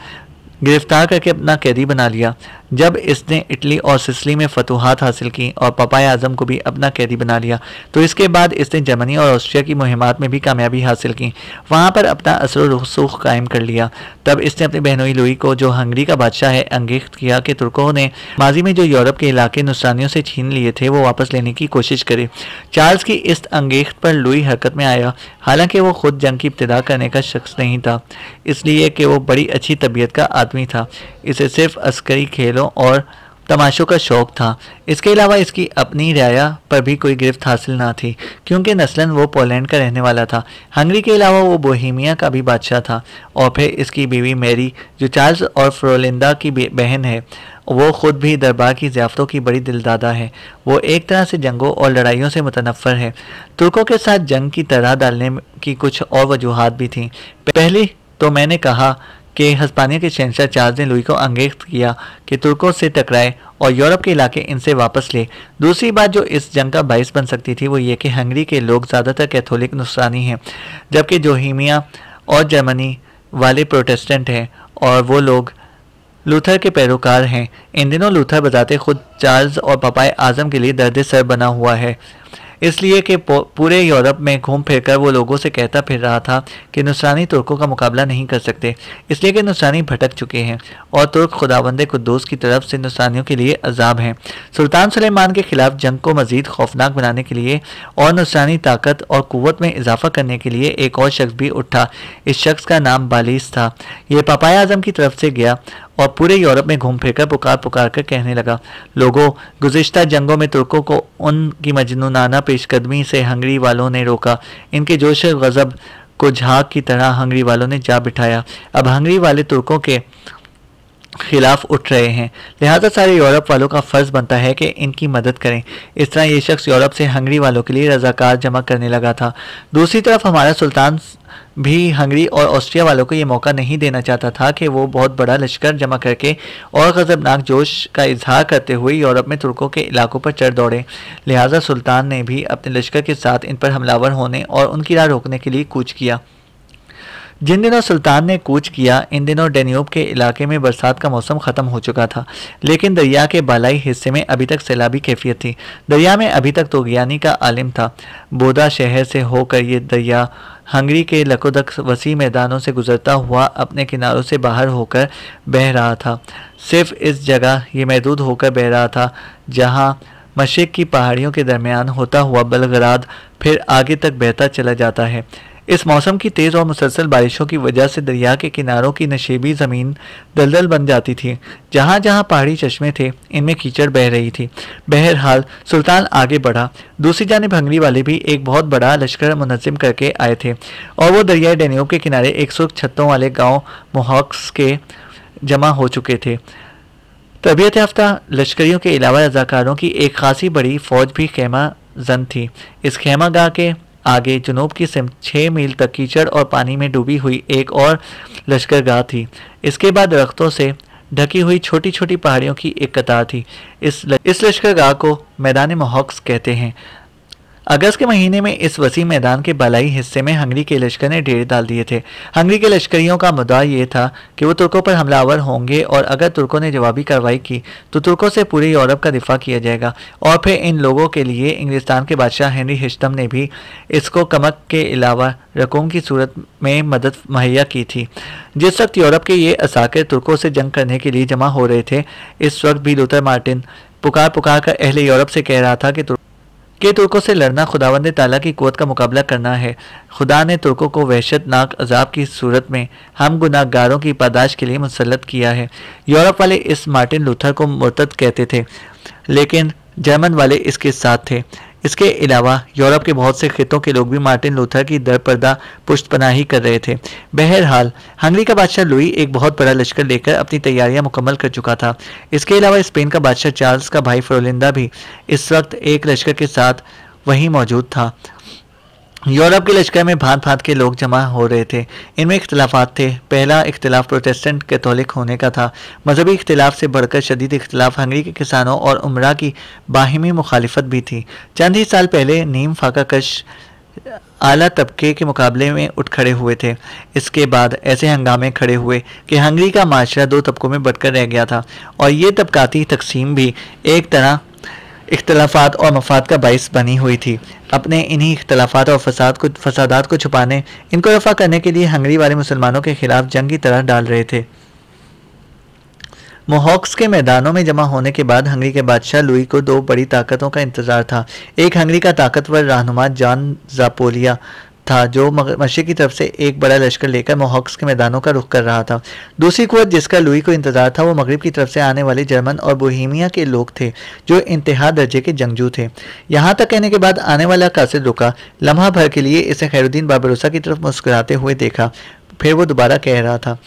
गिरफ्तार करके अपना कैदी बना लिया, जब इसने इटली और सिसिली में फतूहात हासिल की और पपाए आजम को भी अपना कैदी बना लिया, तो इसके बाद इसने जर्मनी और ऑस्ट्रिया की मुहिमात में भी कामयाबी हासिल की, वहाँ पर अपना असर रसूख कायम कर लिया। तब इसने अपनी बहनोई लुई को, जो हंगरी का बादशाह है, अंगेख्त किया कि तुर्कों ने माजी में जो यूरोप के इलाके नुसरानियों से छीन लिए थे वो वापस लेने की कोशिश करे। चार्ल्स की इस अंगेख्त पर लुई हरकत में आया, हालांकि वो खुद जंग की इब्तिदा करने का शख्स नहीं था, इसलिए कि वो बड़ी अच्छी तबीयत का आदमी था, इसे सिर्फ अस्करी खेलों और तमाशों का शौक था। इसके अलावा इसकी अपनी रियाया पर भी कोई गिरफ्त हासिल ना थी, क्योंकि नस्लन वो पोलैंड का रहने वाला था। हंगरी के अलावा वो बोहेमिया का भी बादशाह था। और फिर इसकी बीवी मैरी, जो चार्ल्स और फ्रोलिंदा की बहन है, वो खुद भी दरबार की ज़ियाफ़तों की बड़ी दिलदादा है। वो एक तरह से जंगों और लड़ाइयों से मुतनफ़र है। तुर्कों के साथ जंग की तरह डालने की कुछ और वजूहात भी थीं। पहली तो मैंने कहा कि हस्पानिया के शहंशाह चार्ल्स ने लुई को अंगेख्त किया कि तुर्कों से टकराए और यूरोप के इलाके इनसे वापस ले। दूसरी बात जो इस जंग का बाइस बन सकती थी वो ये कि हंगरी के लोग ज़्यादातर कैथोलिक नुसरानी हैं, जबकि बोहेमिया और जर्मनी वाले प्रोटेस्टेंट हैं और वो लोग लूथर के पैरोकार हैं। इन दिनों लूथर बताते खुद चार्ल्स और पपाए आजम के लिए दर्द सर बना हुआ है, इसलिए कि पूरे यूरोप में घूम फिरकर वो लोगों से कहता फिर रहा था कि नुसरानी तुर्कों का मुकाबला नहीं कर सकते, इसलिए कि नुसरानी भटक चुके हैं और तुर्क खुदावंदे कुद्दूस की तरफ से नुसरानियों के लिए अजाब हैं। सुल्तान सुलेमान के खिलाफ जंग को मजीद खौफनाक बनाने के लिए और नुसरानी ताकत और कुव्वत में इजाफा करने के लिए एक और शख्स भी उठा। इस शख्स का नाम बालिस था। यह पपाए आजम की तरफ से गया और पूरे यूरोप में घूम फिरकर पुकार कर कहने लगा, लोगों, गुज़िश्ता जंगों में तुर्कों को उनकी मजनूनाना पेशकदमी से हंगरी वालों ने रोका। इनके जोश गज़ब को झाग की तरह हंगरी वालों ने जा बिठाया। अब हंगरी वाले तुर्कों के खिलाफ उठ रहे हैं, लिहाजा सारे यूरोप वालों का फ़र्ज़ बनता है कि इनकी मदद करें। इस तरह ये शख्स यूरोप से हंगरी वालों के लिए रज़ाकार जमा करने लगा था। दूसरी तरफ हमारा सुल्तान भी हंगरी और ऑस्ट्रिया वालों को ये मौका नहीं देना चाहता था कि वो बहुत बड़ा लश्कर जमा करके और गज़बनाक जोश का इजहार करते हुए यूरोप में तुर्कों के इलाकों पर चढ़ दौड़े। लिहाजा सुल्तान ने भी अपने लश्कर के साथ इन पर हमलावर होने और उनकी राह रोकने के लिए कूच किया। जिन दिनों सुल्तान ने कूच किया, इन दिनों डेन्यूब के इलाके में बरसात का मौसम ख़त्म हो चुका था, लेकिन दरिया के बालाई हिस्से में अभी तक सैलाबी कैफियत थी। दरिया में अभी तक तोगियानी का आलिम था। बोदा शहर से होकर ये दरिया हंगरी के लकोदक वसी मैदानों से गुजरता हुआ अपने किनारों से बाहर होकर बह रहा था। सिर्फ इस जगह ये महदूद होकर बह रहा था जहाँ मशरिक़ की पहाड़ियों के दरमियान होता हुआ बलगराद फिर आगे तक बहता चला जाता है। इस मौसम की तेज़ और मुसलसल बारिशों की वजह से दरिया के किनारों की नशेबी ज़मीन दलदल बन जाती थी। जहाँ जहाँ पहाड़ी चश्मे थे, इनमें कीचड़ बह रही थी। बहरहाल सुल्तान आगे बढ़ा। दूसरी जानिब हंगरी वाले भी एक बहुत बड़ा लश्कर मुनज़्ज़म करके आए थे और वो दरियाए डेन्यूब के किनारे 100 छत्तों वाले गाँव मोहक्स के जमा हो चुके थे। तबीयत याफ्ता लश्करियों के अलावा रज़ाकारों की एक खासी बड़ी फ़ौज भी खेमा जन थी। इस खेमा गाह के आगे जुनूब की सिमत 6 मील तक कीचड़ और पानी में डूबी हुई एक और लश्करगाह थी। इसके बाद दरख्तों से ढकी हुई छोटी छोटी पहाड़ियों की एक कतार थी। इस लश्करगाह को मैदान मोहक्स कहते हैं। अगस्त के महीने में इस वसी मैदान के बालाई हिस्से में हंगरी के लश्कर ने डेरे डाल दिए थे। हंगरी के लश्करियों का मुद्दा ये था कि वो तुर्कों पर हमलावर होंगे और अगर तुर्कों ने जवाबी कार्रवाई की तो तुर्कों से पूरे यूरोप का दिफा किया जाएगा। और फिर इन लोगों के लिए इंग्लिस्तान के बादशाह हेनरी हिश्तम ने भी इसको कमक के अलावा रकूम की सूरत में मदद मुहैया की थी। जिस वक्त यूरोप के ये असाकिर तुर्कों से जंग करने के लिए जमा हो रहे थे, इस वक्त भी लूथर मार्टिन पुकार पुकार कर अहले यूरोप से कह रहा था कि तुर्कों से लड़ना खुदावंद ताला की कुव्वत का मुकाबला करना है। खुदा ने तुर्कों को वहशतनाक अजाब की सूरत में हम गुनाहगारों की पादाश के लिए मुसल्लत किया है। यूरोप वाले इस मार्टिन लूथर को मुर्तद कहते थे, लेकिन जर्मन वाले इसके साथ थे। इसके अलावा यूरोप के बहुत से खितों के लोग भी मार्टिन लूथर की दरपर्दा पुष्टपनाही कर रहे थे। बहरहाल हंगरी का बादशाह लुई एक बहुत बड़ा लश्कर लेकर अपनी तैयारियां मुकम्मल कर चुका था। इसके अलावा स्पेन का बादशाह चार्ल्स का भाई फ्रोलिंदा भी इस वक्त एक लश्कर के साथ वहीं मौजूद था। यूरोप के लश्कर में भांत भांत के लोग जमा हो रहे थे। इनमें इख्तलाफात थे। पहला इख्तलाफ प्रोटेस्टेंट कैथोलिक होने का था। मजहबी इख्तलाफ से बढ़कर शदीद इख्तलाफ हंगरी के किसानों और उमरा की बाहिमी मुखालिफत भी थी। चंद ही साल पहले नीम फाका कश आला तबके के मुकाबले में उठ खड़े हुए थे। इसके बाद ऐसे हंगामे खड़े हुए कि हंगरी का माशरा दो तबकों में बंटकर रह गया था और ये तबकाती तकसीम भी एक तरह इख्तलाफात और मफाद का बाइस बनी हुई थी। अपने इन्हीं इख्तलाफात और फसादात को छुपाने, इनको रफा करने के लिए हंगरी वाले मुसलमानों के खिलाफ जंग की तरह डाल रहे थे। मोहॉक्स के मैदानों में जमा होने के बाद हंगरी के बादशाह लुई को दो बड़ी ताकतों का इंतजार था। एक हंगरी का ताकतवर रहनुमा जॉन ज़ापोलिया था जो मशरिक की तरफ से एक बड़ा लश्कर लेकर मोहॉक्स के मैदानों का रुख कर रहा था। दूसरी कुव्वत जिसका लुई को इंतजार था वो मगरिब की तरफ से आने वाले जर्मन और बोहेमिया के लोग थे जो इंतहा दर्जे के जंगजू थे। यहाँ तक कहने के बाद आने वाला कासिद रुका। लम्हा भर के लिए इसे खैरुद्दीन बाबरोसा की तरफ मुस्कुराते हुए देखा। फिर वो दोबारा कह रहा था,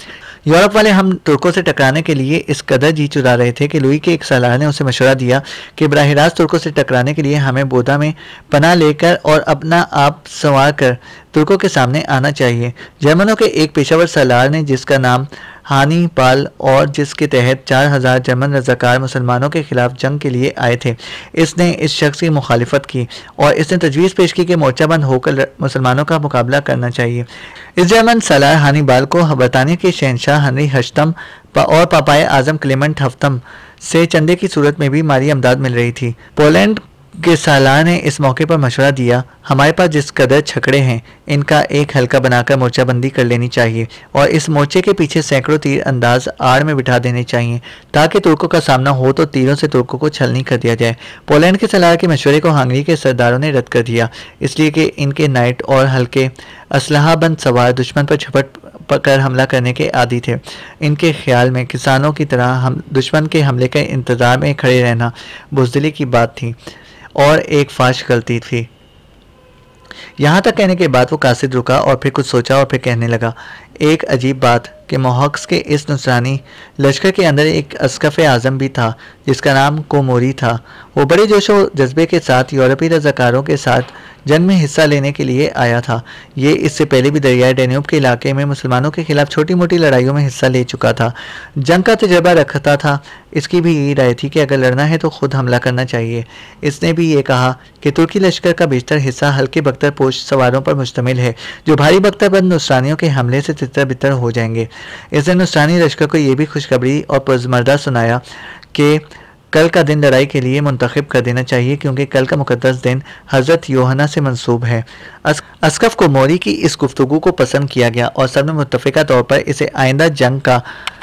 यूरोप वाले हम तुर्कों से टकराने के लिए इस कदर जी चुरा रहे थे कि लुई के एक सलाह ने उसे मशवरा दिया कि बराह रास्त तुर्कों से टकराने के लिए हमें बोधा में पनाह लेकर और अपना आप संवार कर तुर्कों के सामने आना चाहिए। जर्मनों के एक पेशावर सलार ने जिसका नाम हानी पाल और जिसके तहत 4000 जर्मन रजाकार मुसलमानों के खिलाफ जंग के लिए आए थे, इसने इस शख्स की मुखालिफत की और इसने तजवीज़ पेश की कि मोर्चाबंद होकर मुसलमानों का मुकाबला करना चाहिए। इस जर्मन सलार हानीबाल को बरतानिया के शहनशाह हेनरी हश्तम और पापाए आजम क्लेमेंट हफ्तम से चंदे की सूरत में भी माली अमदाद मिल रही थी। पोलैंड के सालार ने इस मौके पर मशवरा दिया, हमारे पास जिस कदर छकड़े हैं इनका एक हल्का बनाकर मोर्चाबंदी कर लेनी चाहिए और इस मोर्चे के पीछे सैकड़ों तीर अंदाज आड़ में बिठा देने चाहिए ताकि तुर्कों का सामना हो तो तीरों से तुर्कों को छलनी कर दिया जाए। पोलैंड के सलार के मशवरे को हंगरी के सरदारों ने रद्द कर दिया, इसलिए कि इनके नाइट और हल्के असलहाबंद सवार दुश्मन पर झपट कर हमला करने के आदी थे। इनके ख्याल में किसानों की तरह हम दुश्मन के हमले के इंतजार में खड़े रहना बुज़दिली की बात थी और एक फाश गलती थी। यहाँ तक कहने के बाद वो कासिद रुका और फिर कुछ सोचा और फिर कहने लगा, एक अजीब बात कि मोहॉक्स के इस नुसरानी लश्कर के अंदर एक अस्कफ आज़म भी था जिसका नाम कोमोरी था। वो बड़े जोशो जज्बे के साथ यूरोपी रज़ाकारों के साथ जंग में हिस्सा लेने के लिए आया था। ये इससे पहले भी दरियाई डेन्यूब के इलाके में मुसलमानों के खिलाफ छोटी मोटी लड़ाइयों में हिस्सा ले चुका था, जंग का तजर्बा रखता था। इसकी भी यही राय थी कि अगर लड़ना है तो खुद हमला करना चाहिए। इसने भी ये कहा कि तुर्की लश्कर का बेशतर हिस्सा हल्के बख्तर पोश सवारों पर मुश्तमिल है जो भारी बख्तरबंद नुसरानियों के हमले से तितर बितर हो जाएंगे। इसने नुसरानी लश्कर को यह भी खुशखबरी और पुरजमर्दा सुनाया कि कल का दिन लड़ाई के लिए मुंतखब कर देना चाहिए क्योंकि कल का मुकद्दस दिन हज़रत योहना से मंसूब है। अस्कफ को मोरी की इस गुफ्तगू को पसंद किया गया और सबने मुत्तफ़िका तौर पर इसे आइंदा जंग का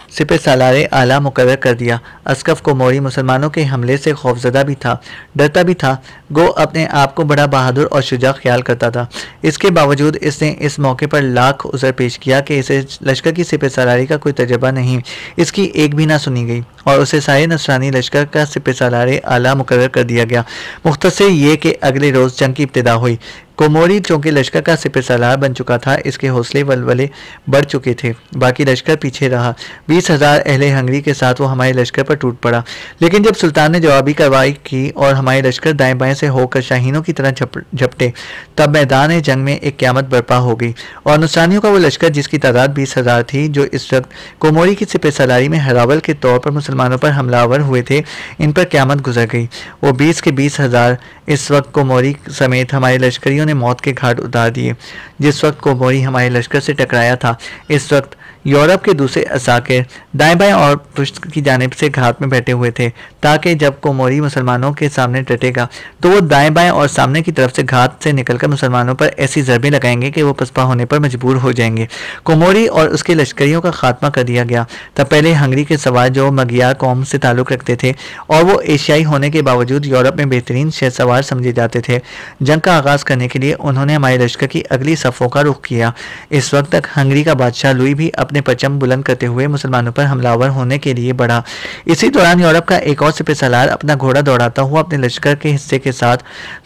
सिपह सालारे आला मुकर्रर कर दिया। अस्कफ को मोरी मुसलमानों के हमले से खौफजदा भी था, डरता भी था, गो अपने आप को बड़ा बहादुर और शुजा ख्याल करता था। इसके बावजूद इसने इस मौके पर लाख उज़र पेश किया कि इसे लश्कर की सिपह सालारी का कोई तजर्बा नहीं, इसकी एक भी ना सुनी गई और उसे सारे नसरानी लश्कर का सिपह सालारे आला मुकर्रर कर दिया गया। मुख्तसर ये कि अगले रोज़ जंग की इब्तिदा हुई। कोमोरी चौंके लश्कर का सिपहसालार बन चुका था, इसके हौसले वलवले बढ़ चुके थे। बाकी लश्कर पीछे रहा। 20,000 अहले हंगरी के साथ वो हमारे लश्कर पर टूट पड़ा। लेकिन जब सुल्तान ने जवाबी कार्रवाई की और हमारे लश्कर दाएं बाएं से होकर शाहीनों की तरह झपटे, तब मैदान जंग में एक क़यामत बर्पा हो गई और नुसरानियों का वो लश्कर जिसकी तादाद 20,000 थी, जो इस वक्त कोमोरी की सिपहसालारी में हरावल के तौर पर मुसलमानों पर हमलावर हुए थे, इन पर क़यामत गुजर गई। वो 20 के 20,000 इस वक्त कोमोरी समेत हमारे लश्करियों ने मौत के घाट उतार दिए। जिस वक्त कोमोरी हमारे लश्कर से टकराया था, इस वक्त यूरोप के दूसरे असाकिर दाएं बाएं और पुष्ट की जानिब से घात में बैठे हुए थे, ताकि जब कोमोरी मुसलमानों के सामने डटेगा तो वो दाएं बाएं और सामने की तरफ से घात से निकलकर मुसलमानों पर ऐसी ज़रबें लगाएंगे कि वो पसपा होने पर मजबूर हो जाएंगे। कोमोरी और उसके लश्करियों का खात्मा कर दिया गया। तब पहले हंगरी के सवार जो मगियार कौम से ताल्लुक़ रखते थे और वो एशियाई होने के बावजूद यूरोप में बेहतरीन शहसवार समझे जाते थे, जंग का आगाज़ करने के लिए उन्होंने हमारे लश्कर की अगली सफ़ों का रुख किया। इस वक्त तक हंगरी का बादशाह लुई भी अपने परचम बुलंद करते हुए मुसलमानों पर हमलावर होने के लिए बढ़ा। इसी दौरान यूरोप का एक और सिपहसालार अपना घोड़ा दौड़ाता हुआ अपने लश्कर के हिस्से के साथ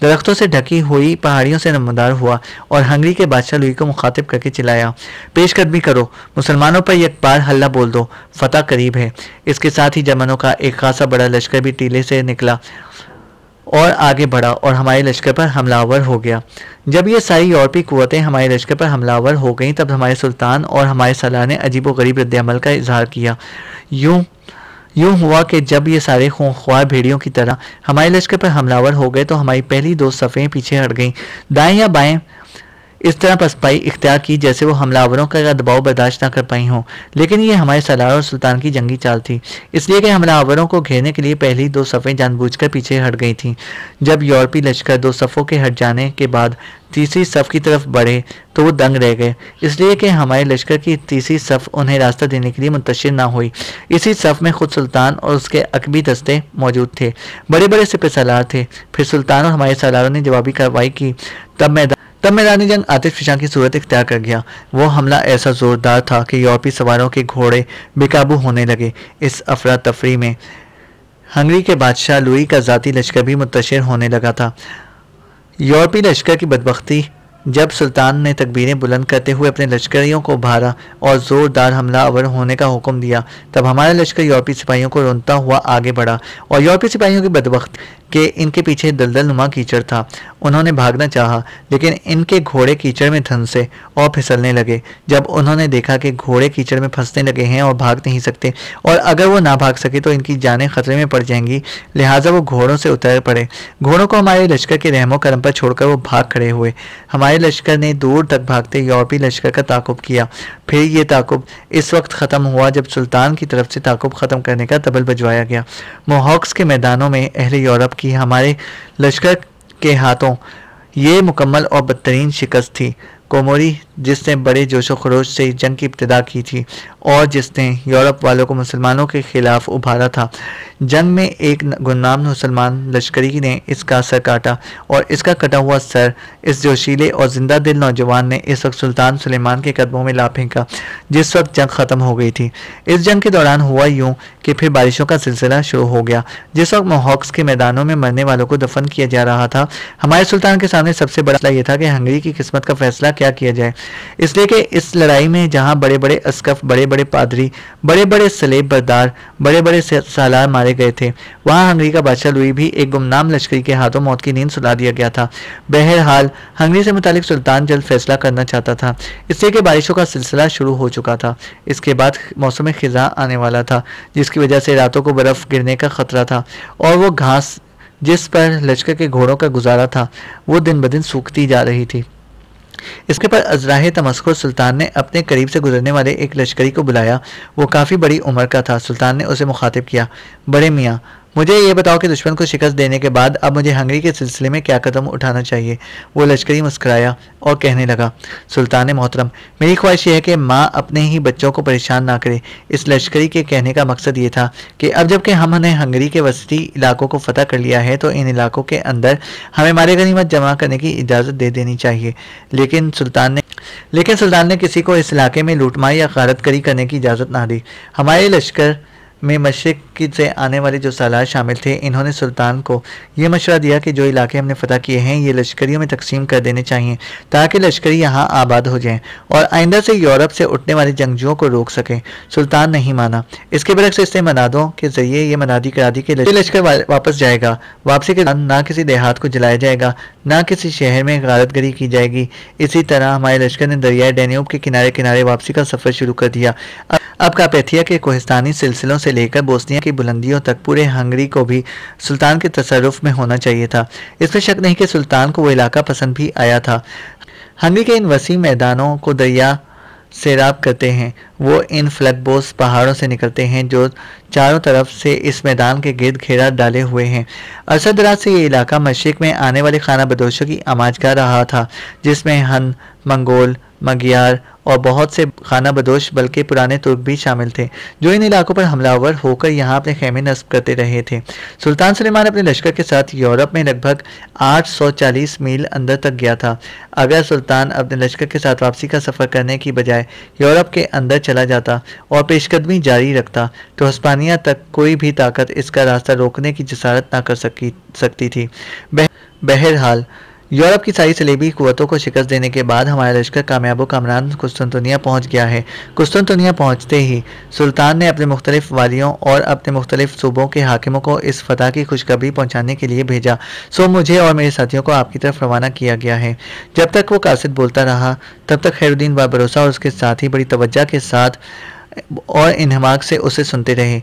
दरख्तों से ढकी हुई पहाड़ियों से नमदार हुआ और हंगरी के बादशाह लुई को मुखातिब करके चिल्लाया, पेशकदमी करो, मुसलमानों पर एक बार हल्ला बोल दो, फतह करीब है। इसके साथ ही जर्मनों का एक खासा बड़ा लश्कर भी टीले से निकला और आगे बढ़ा और हमारे लश्कर पर हमलावर हो गया। जब ये सारी यूरोपीय कुव्वतें हमारे लश्कर पर हमलावर हो गईं, तब हमारे सुल्तान और हमारे सलार ने अजीब व गरीब रद्द-ए-अमल का इजहार किया। यूं हुआ कि जब ये सारे खूंख्वार भेड़ियों की तरह हमारे लश्कर पर हमलावर हो गए, तो हमारी पहली 2 सफ़ें पीछे हट गईं। दाएं या बाएं इस तरह पसपाई इख्तियार की जैसे वो हमलावरों का दबाव बर्दाश्त न कर पाई हों। लेकिन ये हमारे सलार और सुल्तान की जंगी चाल थी, इसलिए कि हमलावरों को घेरने के लिए पहली 2 सफ़ें जानबूझकर पीछे हट गई थीं। जब यूरोपीय लश्कर 2 सफ़ों के हट जाने के बाद तीसरी सफ़ की तरफ बढ़े तो वो दंग रह गए, इसलिए कि हमारे लश्कर की तीसरी सफ़ उन्हें रास्ता देने के लिए मुंतशिर ना हुई। इसी सफ़ में खुद सुल्तान और उसके अकबी दस्ते मौजूद थे। बड़े बड़े सिपहसालार थे। फिर सुल्तान और हमारे सलारों ने जवाबी कार्रवाई की। तब मैदानी जंग आतिश फिशां की सूरत इख्तियार कर गया। वो हमला ऐसा ज़ोरदार था कि यूरोपीय सवारों के घोड़े बेकाबू होने लगे। इस अफरा तफरी में हंगरी के बादशाह लुई का ज़ाती लश्कर भी मुंतशिर होने लगा था। यूरोपीय लश्कर की बदबख्ती, जब सुल्तान ने तकबीरें बुलंद करते हुए अपने लश्करियों को भारा और ज़ोरदार हमलावर होने का हुक्म दिया, तब हमारा लश्कर यूरोपीय सिपाहियों को रोनता हुआ आगे बढ़ा और यूरोपीय सिपाहियों की बदबख्ती कि इनके पीछे दलदल नुमा कीचड़ था। उन्होंने भागना चाहा, लेकिन इनके घोड़े कीचड़ में धंसे और फिसलने लगे। जब उन्होंने देखा कि घोड़े कीचड़ में फंसने लगे हैं और भाग नहीं सकते, और अगर वो ना भाग सके तो इनकी जानें खतरे में पड़ जाएंगी, लिहाजा वो घोड़ों से उतर पड़े। घोड़ों को हमारे लश्कर के रहमो करम पर छोड़कर वो भाग खड़े हुए। हमारे लश्कर ने दूर तक भागते यूरोपीय लश्कर का ताकुब किया। फिर ये ताकुब इस वक्त ख़त्म हुआ जब सुल्तान की तरफ से ताकुब ख़त्म करने का तबल बजवाया गया। मोहॉक्स के मैदानों में अहले यूरोप की हमारे लश्कर के हाथों ये मुकम्मल और बदतरीन शिकस्त थी। कोमोरी, जिसने बड़े जोशो खरोश से जंग की इब्तिदा की थी और जिसने यूरोप वालों को मुसलमानों के खिलाफ उभारा था, जंग में एक गुमनाम मुसलमान लश्करी ने इसका सर काटा और इसका कटा हुआ सर इस जोशीले और जिंदा दिल नौजवान ने इस वक्त सुल्तान सुलेमान के कदमों में ला फेंका, जिस वक्त जंग ख़त्म हो गई थी। इस जंग के दौरान हुआ यूं कि फिर बारिशों का सिलसिला शुरू हो गया। जिस वक्त मोहॉक्स के मैदानों में मरने वालों को दफन किया जा रहा था, हमारे सुल्तान के सामने सबसे बड़ा मसला यह था कि हंगरी की किस्मत का फैसला क्या किया जाए, इसलिए कि इस लड़ाई में जहां बड़े बड़े अस्कफ, बड़े बड़े पादरी, बड़े बड़े सलेब बरदार, बड़े बड़े सालार मारे गए थे, वहां हंगरी का बादशाह लुई भी एक गुमनाम लश्करी के हाथों मौत की नींद सुला दिया गया था। बहरहाल हंगरी से मुतालिक सुल्तान जल्द फैसला करना चाहता था, इसलिए कि बारिशों का सिलसिला शुरू हो चुका था। इसके बाद मौसम खिज़ां आने वाला था, जिसकी वजह से रातों को बर्फ़ गिरने का खतरा था और वो घास जिस पर लश्कर के घोड़ों का गुजारा था, वो दिन ब दिन सूखती जा रही थी। इसके पर अजराह तमस्कुर सुल्तान ने अपने करीब से गुजरने वाले एक लश्करी को बुलाया। वो काफ़ी बड़ी उम्र का था। सुल्तान ने उसे मुखातिब किया, बड़े मियाँ, मुझे ये बताओ कि दुश्मन को शिकस्त देने के बाद अब मुझे हंगरी के सिलसिले में क्या कदम उठाना चाहिए। वो लश्करी मुस्कुराया और कहने लगा, सुल्तान मोहतरम, मेरी ख्वाहिश यह है कि माँ अपने ही बच्चों को परेशान ना करे। इस लश्करी के कहने का मकसद ये था कि अब जबकि हमने हंगरी के वस्ती इलाकों को फतह कर लिया है, तो इन इलाकों के अंदर हमें मारे गनीमत जमा करने की इजाज़त दे देनी चाहिए। लेकिन सुल्तान ने किसी को इस इलाके में लूटमार या गारतगरी करने की इजाज़त ना दी। हमारे लश्कर में मशरिक तुर्की से आने वाले जो सालार शामिल थे, इन्होंने सुल्तान को ये मशवरा दिया कि जो इलाके हमने फतह किए हैं ये लश्करियों में तकसीम कर देने चाहिए ताकि लश्करी यहाँ आबाद हो जाएं और आइंदा से यूरोप से उठने वाले जंगजुओं को रोक सकें। सुल्तान नहीं माना। इसके बरक्स इसने मनादों के जरिए ये मनादी करा दी कि लश्कर वापस जाएगा। वापसी के दौरान ना किसी देहात को जलाया जाएगा, ना किसी शहर में गारतगरी की जाएगी। इसी तरह हमारे लश्कर ने दरियाए डैन्यूब के किनारे किनारे वापसी का सफर शुरू कर दिया। अब कार्पेथिया के कोहिस्तानी सिलसिलों से लेकर बोस्निया की बुलंदियों तक पूरे हंगरी को भी सुल्तान के तसर्रुफ में होना चाहिए था। इसमें शक नहीं कि सुल्तान को वो इलाका पसंद भी आया था। हंगरी के इन वसी मैदानों को दरिया सैराब करते हैं। वो इन फ्लैगबोस पहाड़ों से निकलते हैं जो चारों तरफ से इस मैदान के गिर्द घेरा डाले हुए हैं। अरसा दराज से ये इलाका मशरिक में आने वाले खाना बदोशों की आमाजगाह रहा था, जिसमें हन, मंगोल, मगियार और बहुत से खाना बदोश बल्कि पुराने तुर्क भी शामिल थे, जो इन इलाकों पर हमलावर होकर यहाँ अपने खेमे नस्ब करते रहे थे। सुल्तान सुलेमान अपने लश्कर के साथ यूरोप में लगभग 840 मील अंदर तक गया था। अगर सुल्तान अपने लश्कर के साथ वापसी का सफ़र करने की बजाय यूरोप के अंदर चला जाता और पेशकदमी जारी रखता तो हिस्पानिया तक कोई भी ताकत इसका रास्ता रोकने की जसारत ना कर सकती थी। बहरहाल यूरोप की सारी सलेबी कुव्वतों को शिकस्त देने के बाद हमारा लश्कर कामयाब कामरान कुस्तुनतुनिया पहुँच गया है। कुस्तुनतुनिया पहुँचते ही सुल्तान ने अपने मुख्तलिफ वालियों और अपने मुख्तलिफ सूबों के हाकिमों को इस फतह की खुशखबरी पहुँचाने के लिए भेजा। सो मुझे और मेरे साथियों को आपकी तरफ रवाना किया गया है। जब तक वो कासिद बोलता रहा तब तक खैरुद्दीन बारबरोसा और उसके साथी बड़ी तवज्जो के साथ और इन्हमाक से उसे सुनते रहे।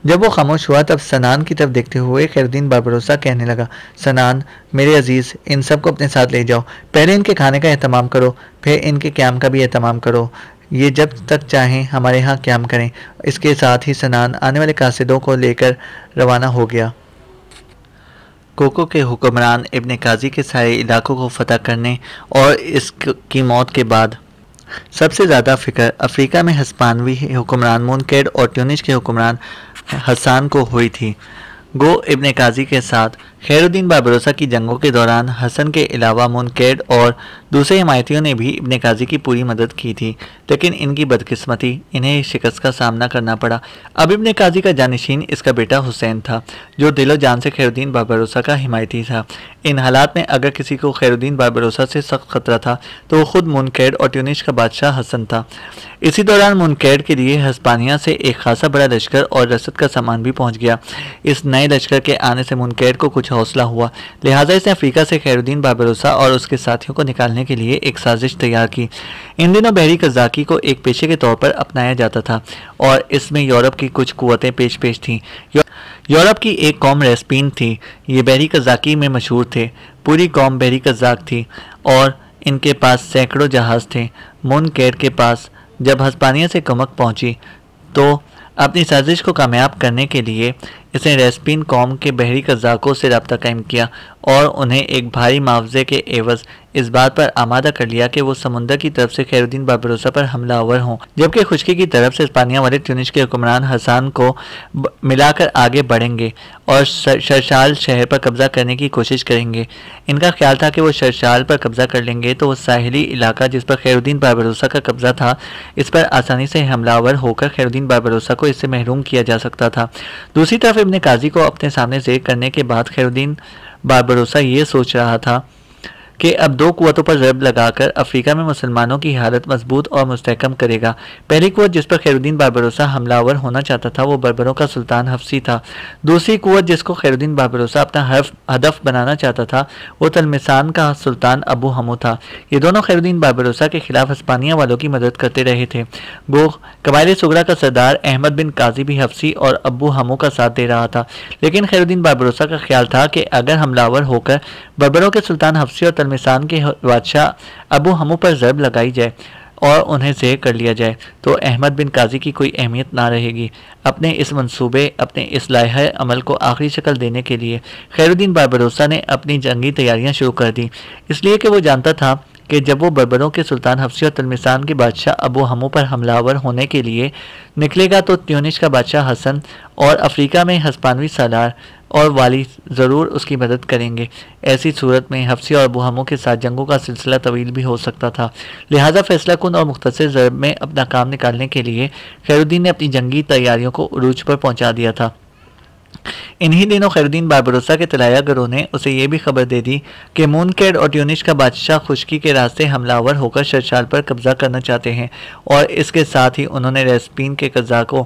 जब वो खामोश हुआ तब सनान की तरफ देखते हुए खैरुद्दीन बारबरोसा कहने लगा, सनान मेरे अजीज़, इन सब को अपने साथ ले जाओ। पहले इनके खाने का एहतमाम करो, फिर इनके क़याम का भी एहतमाम करो। ये जब तक चाहें हमारे यहाँ क़याम करें। इसके साथ ही सनान आने वाले कासिदों को लेकर रवाना हो गया। कोको के हुक्मरान इब्न काजी के सारे इलाकों को फतह करने और इसकी मौत के बाद सबसे ज़्यादा फिक्र अफ्रीका में हिस्पानवी हुक्मरान मुनकेड और ट्यूनिस के हुक्मरान हसन को हुई थी। गो इब्न काजी के साथ खैरुद्दीन बारबरोसा की जंगों के दौरान हसन के अलावा मुनकेड और दूसरे हिमायतियों ने भी इब्न काजी की पूरी मदद की थी, लेकिन इनकी बदकिस्मती इन्हें शिकस्त का सामना करना पड़ा। अब इब्न काजी का जानशीन इसका बेटा हुसैन था, जो दिलो जान से खैरुद्दीन बारबरोसा का हिमायती था। इन हालात में अगर किसी को खैरुद्दीन बारबरोसा से सख्त खतरा था तो वो खुद मुनकेड और ट्यूनिस का बादशाह हसन था। इसी दौरान मुनकेड के लिए हिस्पानिया से एक खासा बड़ा लश्कर और रसद का सामान भी पहुँच गया। इस नए लश्कर के आने से मुनकेड को कुछ हौसला हुआ, लिहाजा इसने अफ्रीका से खैरुद्दीन बारबरोसा और उसके साथियों को निकालने के लिए एक साजिश तैयार की। इन दिनों बहरी कज़ाकी को एक पेशे के तौर पर अपनाया जाता था और इसमें यूरोप की कुछ कुव्वतें पेश थीं। यूरोप की एक कौम रेस्पीन थी, ये बहरी कज़ाकी में मशहूर थे। पूरी कौम बहरी कज़ाक थी और इनके पास सैकड़ों जहाज़ थे। मुनकेड के पास जब हिस्पानिया से कमक पहुंची तो अपनी साजिश को कामयाब करने के लिए इसने रेस्पीन कौम के बहरी कज़ाकों से रब्ता कायम किया और उन्हें एक भारी मुआवजे के एवज़ इस बात पर आमादा कर लिया कि वो समुंदर की तरफ से खैरुद्दीन बारबरोसा पर हमलावर हों, जबकि खुशकी की तरफ से हिस्पानिया वाले ट्यूनिस के हुक्मरान हसन को मिलाकर आगे बढ़ेंगे और शर्शाल शहर पर कब्जा करने की कोशिश करेंगे। इनका ख्याल था कि वो शर्शाल पर कब्जा कर लेंगे तो वो साहिली इलाका जिस पर खैरुद्दीन बारबरोसा का कब्जा था, इस पर आसानी से हमलावर होकर खैरुद्दीन बारबरोसा को इससे महरूम किया जा सकता था। दूसरी तरफ इब्न काजी को अपने सामने ज़ेर करने के बाद खैरुद्दीन बारबरोसा ये सोच रहा था कि अब दो कुव्वतों पर ज़रब लगाकर अफ्रीका में मुसलमानों की हालत मजबूत और मुस्तहकम करेगा। पहली कुव्वत जिस पर खैरुद्दीन बारबरोसा हमलावर होना चाहता था वो बर्बरों का सुल्तान हफ्सी था। दूसरी कुव्वत जिसको खैरुद्दीन बारबरोसा अपना हदफ बनाना चाहता था वो तलमिसान का सुल्तान अबू हमू था। ये दोनों खैरुद्दीन बारबरोसा के खिलाफ हिस्पानिया वालों की मदद करते रहे थे। वो कबाइल सुगरा का सरदार अहमद बिन काजी भी हफ्सी और अबू हमू का साथ दे रहा था, लेकिन खैरुद्दीन बारबरोसा का ख्याल था कि अगर हमलावर होकर बर्बरों के सुल्तान हफ्सी और तलमिसान के बादशाह अबू हमू पर ज़रब लगाई जाए और उन्हें ज़ेर कर लिया जाए तो अहमद बिन काजी की कोई अहमियत ना रहेगी। अपने इस मंसूबे, अपने इस लाहे अमल को आखिरी शक्ल देने के लिए खैरुद्दीन बारबरोसा ने अपनी जंगी तैयारियां शुरू कर दी, इसलिए कि वो जानता था कि जब वो बर्बरों के सुल्तान हफ्सी और तलमिसान के बादशाह अबू हमू पर हमलावर होने के लिए निकलेगा तो ट्यूनिस का बादशाह हसन और अफ्रीका में हिस्पानवी सालार और वाली ज़रूर उसकी मदद करेंगे। ऐसी सूरत में हफ्सी और अबू हमू के साथ जंगों का सिलसिला तवील भी हो सकता था। लिहाजा फैसला कुन और मुख्तसर ज़रब में अपना काम निकालने के लिए खैरुद्दीन ने अपनी जंगी तैयारियों को उरूज पर पहुंचा दिया था। इन्हीं दिनों खैरुद्दीन बारबरोसा के तलायागरों ने उसे ये भी खबर दे दी कि मूनकेड और ट्यूनिस का बादशाह खुश्की के रास्ते हमलावर होकर शर्शाल पर कब्जा करना चाहते हैं और इसके साथ ही उन्होंने रेस्पीन के कज़ाकों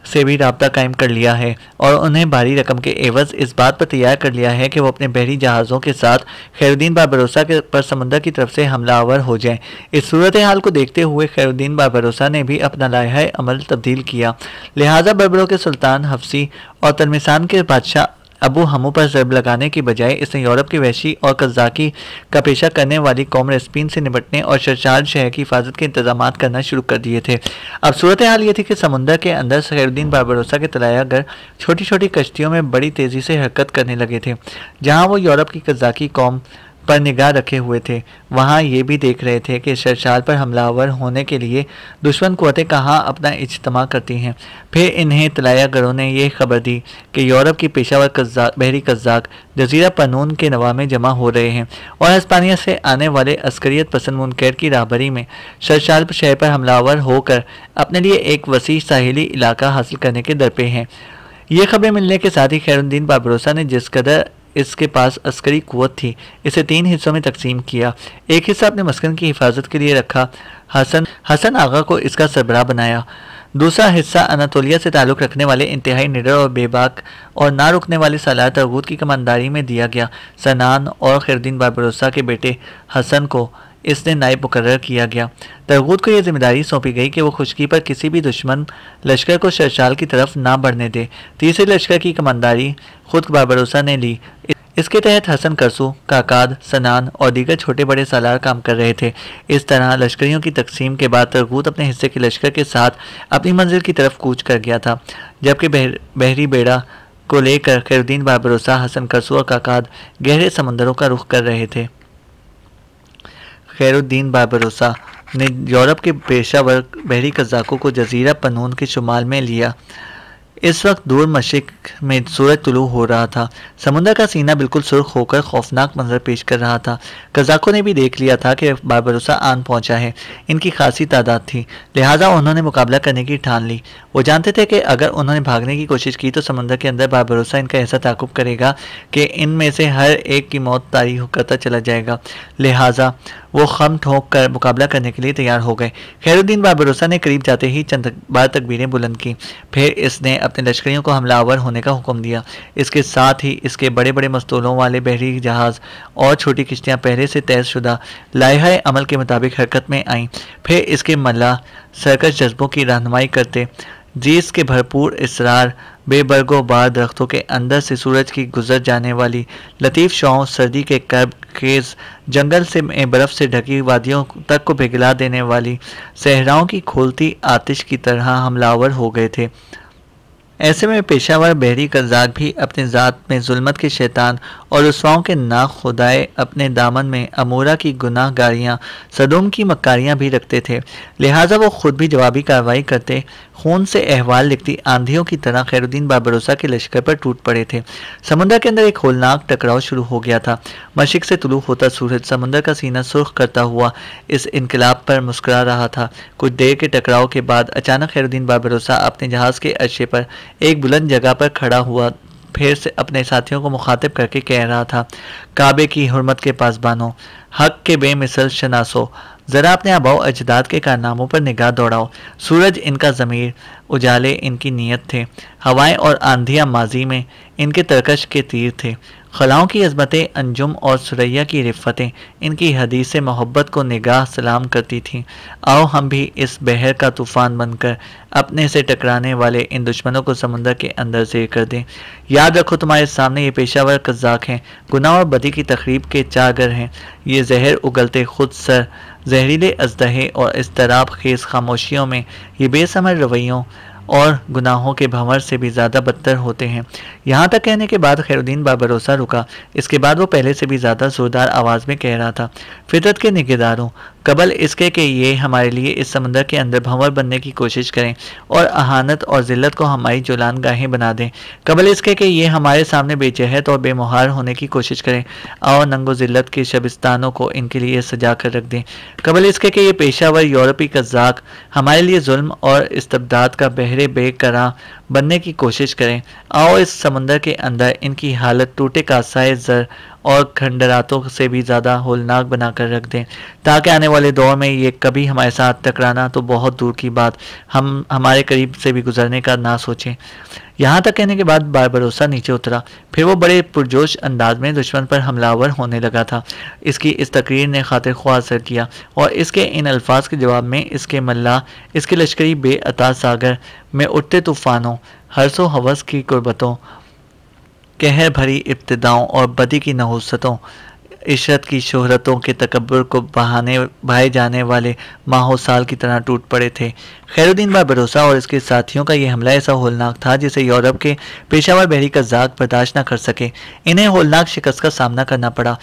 से भी राब्ता कायम कर लिया है और उन्हें भारी रकम के एवज इस बात पर तैयार कर लिया है कि वो अपने बहरी जहाज़ों के साथ खैरुद्दीन बारबरोसा के पर समुद्र की तरफ से हमलावर हो जाएं। इस सूरत हाल को देखते हुए खैरुद्दीन बारबरोसा ने भी अपना लायहा अमल तब्दील किया। लिहाजा बर्बरों के सुल्तान हफ्सी और तलमिसान के बादशाह अबू हमू पर ज़रब लगाने की बजाय इसने यूरोप की वहशी और कज़ाकी का पेशा करने वाली कौम रेस्पीन से निपटने और शर्शाल शहर की हिफाजत के इंतजाम करना शुरू कर दिए थे। अब सूरत हाल ये थी कि समुंदर के अंदर खैरुद्दीन बारबरोसा के तलायागर छोटी छोटी कश्तियों में बड़ी तेज़ी से हरकत करने लगे थे। जहाँ वो यूरोप की कज़ाकी कौम पर निगाह रखे हुए थे, वहाँ ये भी देख रहे थे कि शर्शाल पर हमलावर होने के लिए दुश्मन क़ुव्वतें कहाँ अपना इज्तिमा करती हैं। फिर इन्हें तलायागरों ने यह खबर दी कि यूरोप की पेशावर बहरी कज़ाक जजीरा पनून के नवा में जमा हो रहे हैं और हिस्पानिया से आने वाले अस्करियत पसंद मुनकर की राहबरी में शर्शाल शहर पर हमलावर होकर अपने लिए एक वसी साहिली इलाका हासिल करने के दर पे हैं। ये खबरें मिलने के साथ ही खैरुद्दीन बारबरोसा ने जिस कदर इसके पास अस्करी कुव्वत थी इसे 3 हिस्सों में तकसीम किया। एक हिस्सा अपने मस्कन की हिफाजत के लिए रखा, हसन आगा को इसका सरबराह बनाया। दूसरा हिस्सा अनातोलिया से ताल्लुक़ रखने वाले इंतहाई निडर और बेबाक और ना रुकने वाले सालार तरगूत की कमानदारी में दिया गया। सनान और खैरुद्दीन बारबरोसा के बेटे हसन को इसने नायब मुकर्रर किया गया। तरगूत को यह जिम्मेदारी सौंपी गई कि वो खुश्की पर किसी भी दुश्मन लश्कर को शर्शाल की तरफ ना बढ़ने दे। तीसरे लश्कर की कमानदारी खुद बारबरोसा ने ली। इसके तहत हसन करसू, काकाद, सनान और दीगर छोटे बड़े सालार काम कर रहे थे। इस तरह लश्करियों की तकसीम के बाद तरगूत अपने हिस्से के लश्कर के साथ अपनी मंजिल की तरफ कूच कर गया था, जबकि बहरी बेड़ा को लेकर खैरुद्दीन बारबरोसा, हसन करसू और काकाद गहरे समंदरों का रुख कर रहे थे। खैरुद्दीन बारबरोसा ने यूरोप के पेशावर बहरी कज़ाकों को जजीरा पनून के शुमाल में लिया। इस वक्त दूर मशरिक में सूरज तुलू हो रहा था। समुद्र का सीना बिल्कुल सुर्ख होकर खौफनाक मंजर पेश कर रहा था। कज़ाकों ने भी देख लिया था कि बारबरोसा आन पहुंचा है। इनकी खासी तादाद थी, लिहाजा उन्होंने मुकाबला करने की ठान ली। वो जानते थे कि अगर उन्होंने भागने की कोशिश की तो समुद्र के अंदर बारबरोसा इनका ऐसा ताकुब करेगा कि इनमें से हर एक की मौत तारी करता चला जाएगा। लिहाजा वो खम ठोंक कर मुकाबला करने के लिए तैयार हो गए। खैरुद्दीन बारबरोसा ने करीब जाते ही चंद बार तकबीरें बुलंद की। फिर इसने अपने लश्करियों को हमलावर होने का हुक्म दिया। इसके साथ ही इसके बड़े बड़े मस्तूलों वाले बहरी जहाज़ और छोटी किश्तियाँ पहले से तयशुदा लायहा अमल के मुताबिक हरकत में आईं। फिर इसके मल्लाह सरकश जज्बों की रहनुमाई करते जीस के भरपूर इसरार बेबरगो बार दरख्तों के अंदर से सूरज की गुजर जाने वाली लतीफ़ शौं सर्दी के कर्ब खेज जंगल से बर्फ़ से ढकी वादियों तक को पिघला देने वाली सहराओं की खोलती आतिश की तरह हमलावर हो गए थे। ऐसे में पेशावर बहरी कज़ाक भी अपने ज़ात में जुल्मत के शैतान और रुसवाओं के ना खुदाए अपने दामन में अमूरा की गुनाहगारियाँ सदोम की मक्कारियाँ भी रखते थे। लिहाजा वो खुद भी जवाबी कार्रवाई करते खून से अहवाल लिखती आंधियों की तरह खैरुद्दीन बारबरोसा के लश्कर पर टूट पड़े थे। समुद्र के अंदर एक होलनाक टकराव शुरू हो गया था। मशरिक से तुलू होता सूरज समुद्र का सीना सुर्ख करता हुआ इस इनकलाब पर मुस्कुरा रहा था। कुछ देर के टकराव के बाद अचानक खैरुद्दीन बारबरोसा अपने जहाज़ के अर्शे पर एक बुलंद जगह पर खड़ा हुआ फिर से अपने साथियों को मुखातिब करके कह रहा था, काबे की हुर्मत के पासबानों, हक के बेमिसल शनासो, ज़रा अपने आबाओ अजदाद के कारनामों पर निगाह दौड़ाओ। सूरज इनका ज़मीर, उजाले इनकी नीयत थे, हवाएं और आंधियां माजी में इनके तरकश के तीर थे, खलाओं की अज़मतें, अंजुम और सुरैया की रिफ़तें इनकी हदीस मोहब्बत को निगाह सलाम करती थीं। आओ हम भी इस बहर का तूफ़ान बनकर अपने से टकराने वाले इन दुश्मनों को समुंदर के अंदर से कर दें। याद रखो तुम्हारे सामने ये पेशावर कज़ाक हैं, गुनाह और बदी की तकरीब के चागर हैं। ये जहर उगलते खुद सर, जहरीले अजदहे और इज़्तिराब खेज़ खामोशियों में ये बेसमर रवैयों और गुनाहों के भंवर से भी ज़्यादा बदतर होते हैं। यहाँ तक कहने के बाद खैरुद्दीन बारबरोसा रुका। इसके बाद वो पहले से भी ज़्यादा ज़ोरदार आवाज़ में कह रहा था, फितरत के निगहदारों, कबल इसके कि ये हमारे लिए इस समंदर के अंदर भंवर बनने की कोशिश करें और अहानत और जिल्लत को हमारी जुलान गाहें बना दें। कबल इसके कि ये हमारे सामने बेजहत और बेमुहार होने की कोशिश करें और नंगो जिल्लत के शबिस्तानों को इनके लिए सजा कर रख दें। कबल इसके कि ये पेशावर यूरोपी कज़ाक हमारे लिए जुल्म और इस्तबदाद का बहरे बेकरां बनने की कोशिश करें। आओ इस समंदर के अंदर इनकी हालत टूटे कासाए ज़र और खंडरातों से भी ज़्यादा होलनाक बनाकर रख दें, ताकि आने वाले दौर में ये कभी हमारे साथ टकराना तो बहुत दूर की बात, हम हमारे करीब से भी गुजरने का ना सोचें। यहाँ तक कहने के बाद बारबरोसा नीचे उतरा। फिर वो बड़े पुरजोश अंदाज में दुश्मन पर हमलावर होने लगा था। इसकी इस तकरीर ने खातिर ख्वाह असर किया और इसके इन अल्फाज के जवाब में इसके मल्ला, इसके लश्करी बेअता सागर में उठते तूफ़ानों, हर्सो हवस की कुर्बतों, कहर भरी इब्तिदाओं और बदी की नहुसतों, इशरत की शोहरतों के तकब्बुर को बहाए जाने वाले माहो साल की तरह टूट पड़े थे। खैरुद्दीन बारबरोसा और इसके साथियों का यह हमला ऐसा होलनाक था जिसे यूरोप के पेशावर बहरी कज़ाक बर्दाश्त न कर सके। इन्हें होलनाक शिकस्त का सामना करना पड़ा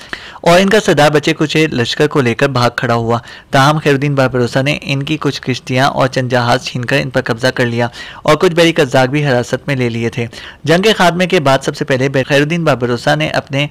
और इनका सरदार बचे कुचे लश्कर को लेकर भाग खड़ा हुआ। ताहम खैरुद्दीन बारबरोसा ने इनकी कुछ किश्तियाँ और चंद जहाज छीनकर इन पर कब्जा कर लिया और कुछ बहरी कज़ाक भी हिरासत में ले लिए थे। जंग के खात्मे के बाद सबसे पहले खैरुद्दीन बारबरोसा ने अपने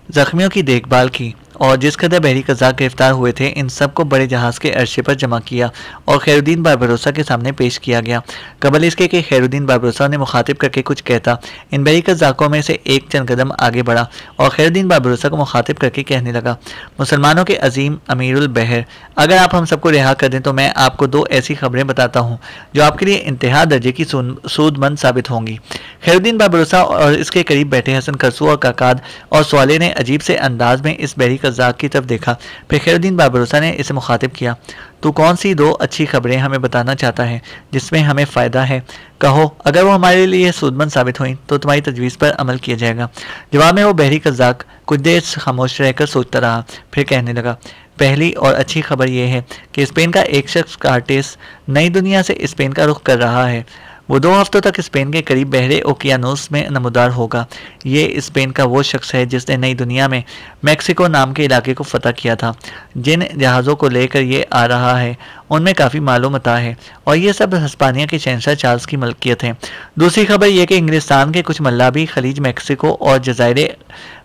जख्मियों की देखभाल की और जिस कदर बहरी कज़ाक गिरफ्तार हुए थे इन सबको बड़े जहाज़ के अर्शे पर जमा किया और खैरुद्दीन बारबरोसा के सामने पेश किया गया। कबल इसके कि खैरुद्दीन बारबरोसा ने मुखातिब करके कुछ कहता, इन बहरी कज़ाकों में से एक चंद कदम आगे बढ़ा और खैरुद्दीन बारबरोसा को मुखातिब करके कहने लगा, मुसलमानों के अजीम अमीरुल बहर, अगर आप हम सबको रिहा कर दें तो मैं आपको दो ऐसी खबरें बताता हूँ जो आपके लिए इंतहा दर्जे की सूदमंद साबित होंगी। खैरुद्दीन बारबरोसा और इसके करीब बैठे हसन करसू और काकाद और स्वाले ने अजीब से अंदाज में इस बहरी कज़ाक की तरफ देखा। फिर खैरुद्दीन बारबरोसा ने इसे मुखातिब किया, तू कौन सी दो अच्छी खबरें हमें बताना चाहता है जिसमें हमें फ़ायदा है? कहो, अगर वो हमारे लिए सूदमंद साबित हुई तो तुम्हारी तजवीज़ पर अमल किया जाएगा। जवाब में वो बहरी कज़ाक कुछ देर खामोश रहकर सोचता रहा, फिर कहने लगा, पहली और अच्छी खबर यह है कि स्पेन का एक शख्स कार्टेस नई दुनिया से स्पेन का रुख कर रहा है। वो 2 हफ्तों तक स्पेन के करीब बहरे ओकियानोस में नमूदार होगा। ये स्पेन का वो शख्स है जिसने नई दुनिया में मैक्सिको नाम के इलाके को फतह किया था। जिन जहाज़ों को लेकर ये आ रहा है उनमें काफ़ी मालूम मता है और ये सब हिस्पानिया के शहंशाह चार्ल्स की मलकियत है। दूसरी खबर यह कि इंग्लिस्तान के कुछ मल्ला भी खलीज मैक्सिको और जज़ाइर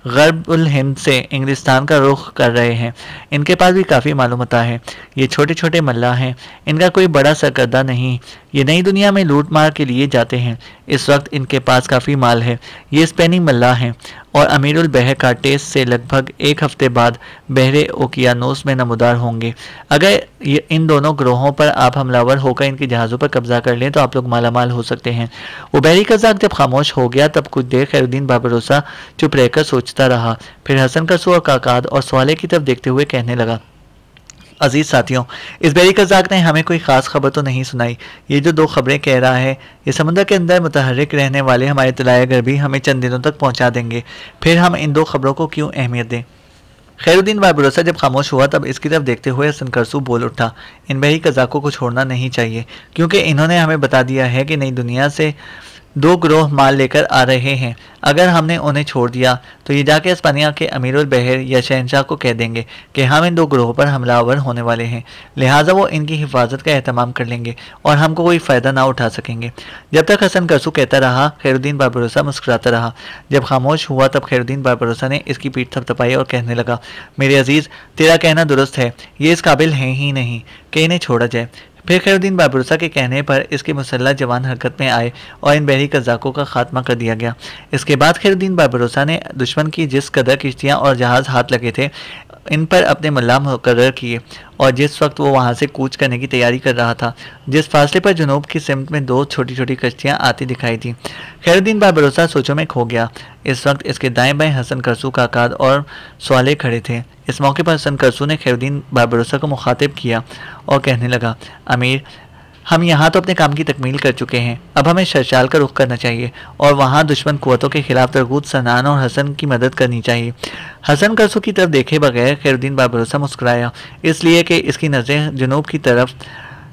गरबुल हिंद से इंग्लिस्तान का रुख कर रहे हैं। इनके पास भी काफ़ी मालूम मता है। ये छोटे छोटे मल्ला हैं, इनका कोई बड़ा सरकर्दा नहीं। ये नई दुनिया में लूट मार के लिए जाते हैं। इस वक्त इनके पास काफ़ी माल है। ये स्पेनी मल्ला हैं और अमीरुल बहर कार्टेस से लगभग 1 हफ्ते बाद बहरे ओकियानोस में नमूदार होंगे। अगर इन दोनों ग्रोहों पर आप हमलावर होकर इनके जहाज़ों पर कब्जा कर लें तो आप लोग मालामाल हो सकते हैं। वो बहरी कज़ाक जब खामोश हो गया तब कुछ देर खैरुद्दीन बारबरोसा चुप रहकर सोचता रहा। फिर हसन करसू और काकाद और स्वाले की तरफ देखते हुए कहने लगा, अजीज साथियों, इस बहरी कज़ाक ने हमें कोई ख़ास खबर तो नहीं सुनाई। ये जो 2 खबरें कह रहा है ये समुद्र के अंदर मुतहर्रिक रहने वाले हमारे तलाए घर भी हमें चंद दिनों तक पहुंचा देंगे। फिर हम इन 2 खबरों को क्यों अहमियत दें? खैरुद्दीन बारबरोसा जब खामोश हुआ तब इसकी तरफ देखते हुए हसन करसू बोल उठा, इन बहरी कज़ाकों को छोड़ना नहीं चाहिए क्योंकि इन्होंने हमें बता दिया है कि नई दुनिया से 2 ग्रोह माल लेकर आ रहे हैं। अगर हमने उन्हें छोड़ दिया तो ये जाके हिस्पानिया के अमीरुल बहर या शहंशाह को कह देंगे कि हम इन 2 ग्रोहों पर हमलावर होने वाले हैं, लिहाजा वो इनकी हिफाजत का एहतमाम कर लेंगे और हमको कोई फ़ायदा ना उठा सकेंगे। जब तक हसन करसू कहता रहा खैरुद्दीन बारबरोसा मुस्कुराता रहा। जब खामोश हुआ तब खैरुद्दीन बारबरोसा ने इसकी पीठ थपथपाई और कहने लगा, मेरे अजीज़, तेरा कहना दुरुस्त है, ये इस काबिल हैं ही नहीं कि इन्हें छोड़ा जाए। फिर खैरुद्दीन बारबरोसा के कहने पर इसके मुसल्लह जवान हरकत में आए और इन बहरी कज़ाकों का खात्मा कर दिया गया। इसके बाद खैरुद्दीन बारबरोसा ने दुश्मन की जिस कदर किश्तियाँ और जहाज़ हाथ लगे थे इन पर अपने मल्ला मुकर्रर किए और जिस वक्त वो वहाँ से कूच करने की तैयारी कर रहा था, जिस फासले पर जनूब की सिमत में 2 छोटी छोटी कश्तियाँ आती दिखाई दी, खैरुद्दीन बारबरोसा सोचों में खो गया। इस वक्त इसके दाएं बाएं हसन करसू, काकाद और स्वाले खड़े थे। इस मौके पर हसन करसू ने खैरुद्दीन बारबरोसा को मुखातिब किया और कहने लगा, अमीर, हम यहाँ तो अपने काम की तकमील कर चुके हैं, अब हमें शर्शाल का रुख करना चाहिए और वहाँ दुश्मन कुव्वतों के खिलाफ तरगूद सनान और हसन की मदद करनी चाहिए। हसन करसू की तरफ देखे बगैर खैरुद्दीन बारबरोसा मुस्कुराया, इसलिए कि इसकी नज़रें जनूब की तरफ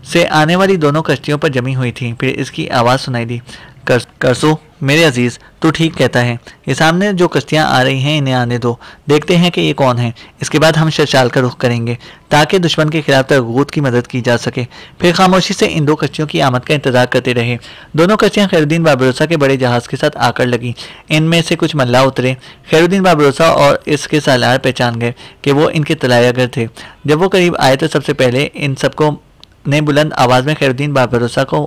से आने वाली दोनों कश्तियों पर जमी हुई थी। फिर इसकी आवाज़ सुनाई दी, करसो मेरे अजीज, तू ठीक कहता है। ये सामने जो कश्तियां आ रही हैं इन्हें आने दो, देखते हैं कि ये कौन है। इसके बाद हम शशाल का रुख करेंगे ताकि दुश्मन के खिलाफ तरगूत की मदद की जा सके। फिर खामोशी से इन दो कश्तियों की आमद का इंतजार करते रहे। दोनों कश्तियां खैरुद्दीन बाबरोसा के बड़े जहाज के साथ आकर लगी। इनमें से कुछ मल्लाह उतरे। खैरुद्दीन बाबरोसा और इसके सालार पहचान गए कि वो इनके तलायागर थे। जब वो करीब आए तो सबसे पहले इन सबको ने बुलंद आवाज़ में खैरुद्दीन बाबरोसा को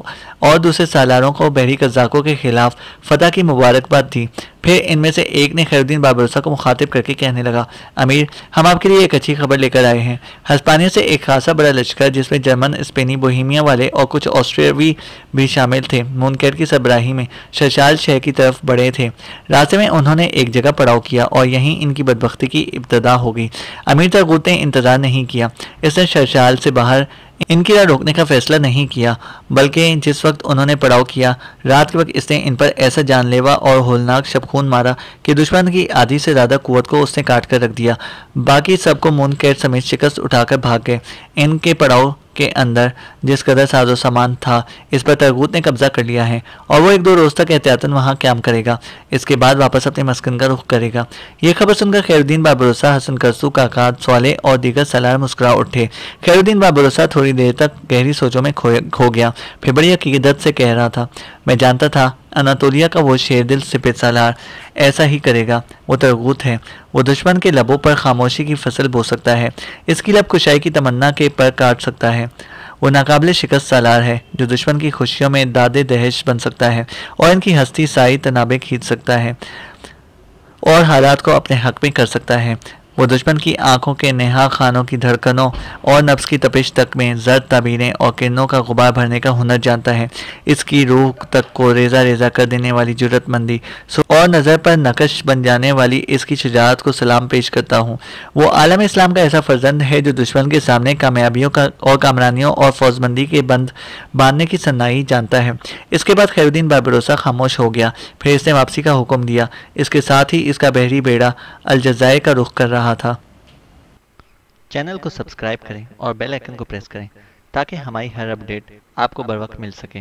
और दूसरे सालारों को बहरी कज़ाकों के खिलाफ फतह की मुबारकबाद दी। फिर इनमें से एक ने खैरुद्दीन बाबरोसा को मुखातिब करके कहने लगा, अमीर, हम आपके लिए एक अच्छी खबर लेकर आए हैं। हस्पानिया से एक खासा बड़ा लश्कर जिसमें जर्मन, स्पेनी, बोहीमिया वाले और कुछ ऑस्ट्रियावी भी शामिल थे, मुनकर की सरबराही में शशाल शहर की तरफ बढ़े थे। रास्ते में उन्होंने एक जगह पड़ाव किया और यहीं इनकी बदबख्ती की इब्तदा हो गई। अमीर तरगूत ने इंतजार नहीं किया। इसने शशाल से बाहर इनकी राह रोकने का फैसला नहीं किया, बल्कि जिस वक्त उन्होंने पड़ाव किया रात के वक्त इसने इन पर ऐसा जानलेवा और होलनाक शबखून मारा कि दुश्मन की आधी से ज़्यादा कुव्वत को उसने काट कर रख दिया। बाकी सबको मुनकर समेत शिकस्त उठाकर भाग गए। इनके पड़ाव के अंदर जिस कदर साजो सामान था इस पर तरगूत ने कब्जा कर लिया है और वो 1-2 रोज तक एहतियातन वहाँ क्याम करेगा। इसके बाद वापस अपने मस्कन का रुख करेगा। ये खबर सुनकर खैरुद्दीन बाबरोसा, हसन करसू, काकात, स्वाले और दीगर सलार मुस्कुरा उठे। खैरुद्दीन बाबरोसा थोड़ी देर तक गहरी सोचों में खो गया। फिर बड़ी हकीकत से कह रहा था, मैं जानता था अनातोलिया का वो शेरदिल सिपह सालार ऐसा ही करेगा। वो तरगूत है। वो दुश्मन के लबों पर खामोशी की फसल बो सकता है, इसकी लब कुशाई की तमन्ना के पर काट सकता है। वो नाकाबिले शिकस्त सालार है जो दुश्मन की खुशियों में दादे दहेश बन सकता है और इनकी हस्ती साई तनाबे खींच सकता है और हालात को अपने हक में कर सकता है। वो दुश्मन की आंखों के नेहा खानों की धड़कनों और नफ्स की तपिश तक में जर्द ताबीरें और किरणों का गुबार भरने का हुनर जानता है। इसकी रूह तक को रेजा रेजा कर देने वाली जुर्रतमंदी और नज़र पर नकश बन जाने वाली इसकी शुजाअत को सलाम पेश करता हूँ। वो आलम इस्लाम का ऐसा फर्जंद है जो दुश्मन के सामने कामयाबियों का और कामरानियों और फौजबंदी के बंद बांधने की सन्नाई जानता है। इसके बाद खैरुद्दीन बाबरोसा खामोश हो गया। फिर इसने वापसी का हुक्म दिया। इसके साथ ही इसका बहरी बेड़ा अलजज़ायर का रुख कर रहा था। चैनल को सब्सक्राइब करें और बेल आइकन को प्रेस करें ताकि हमारी हर अपडेट आपको बर वक्त मिल सके।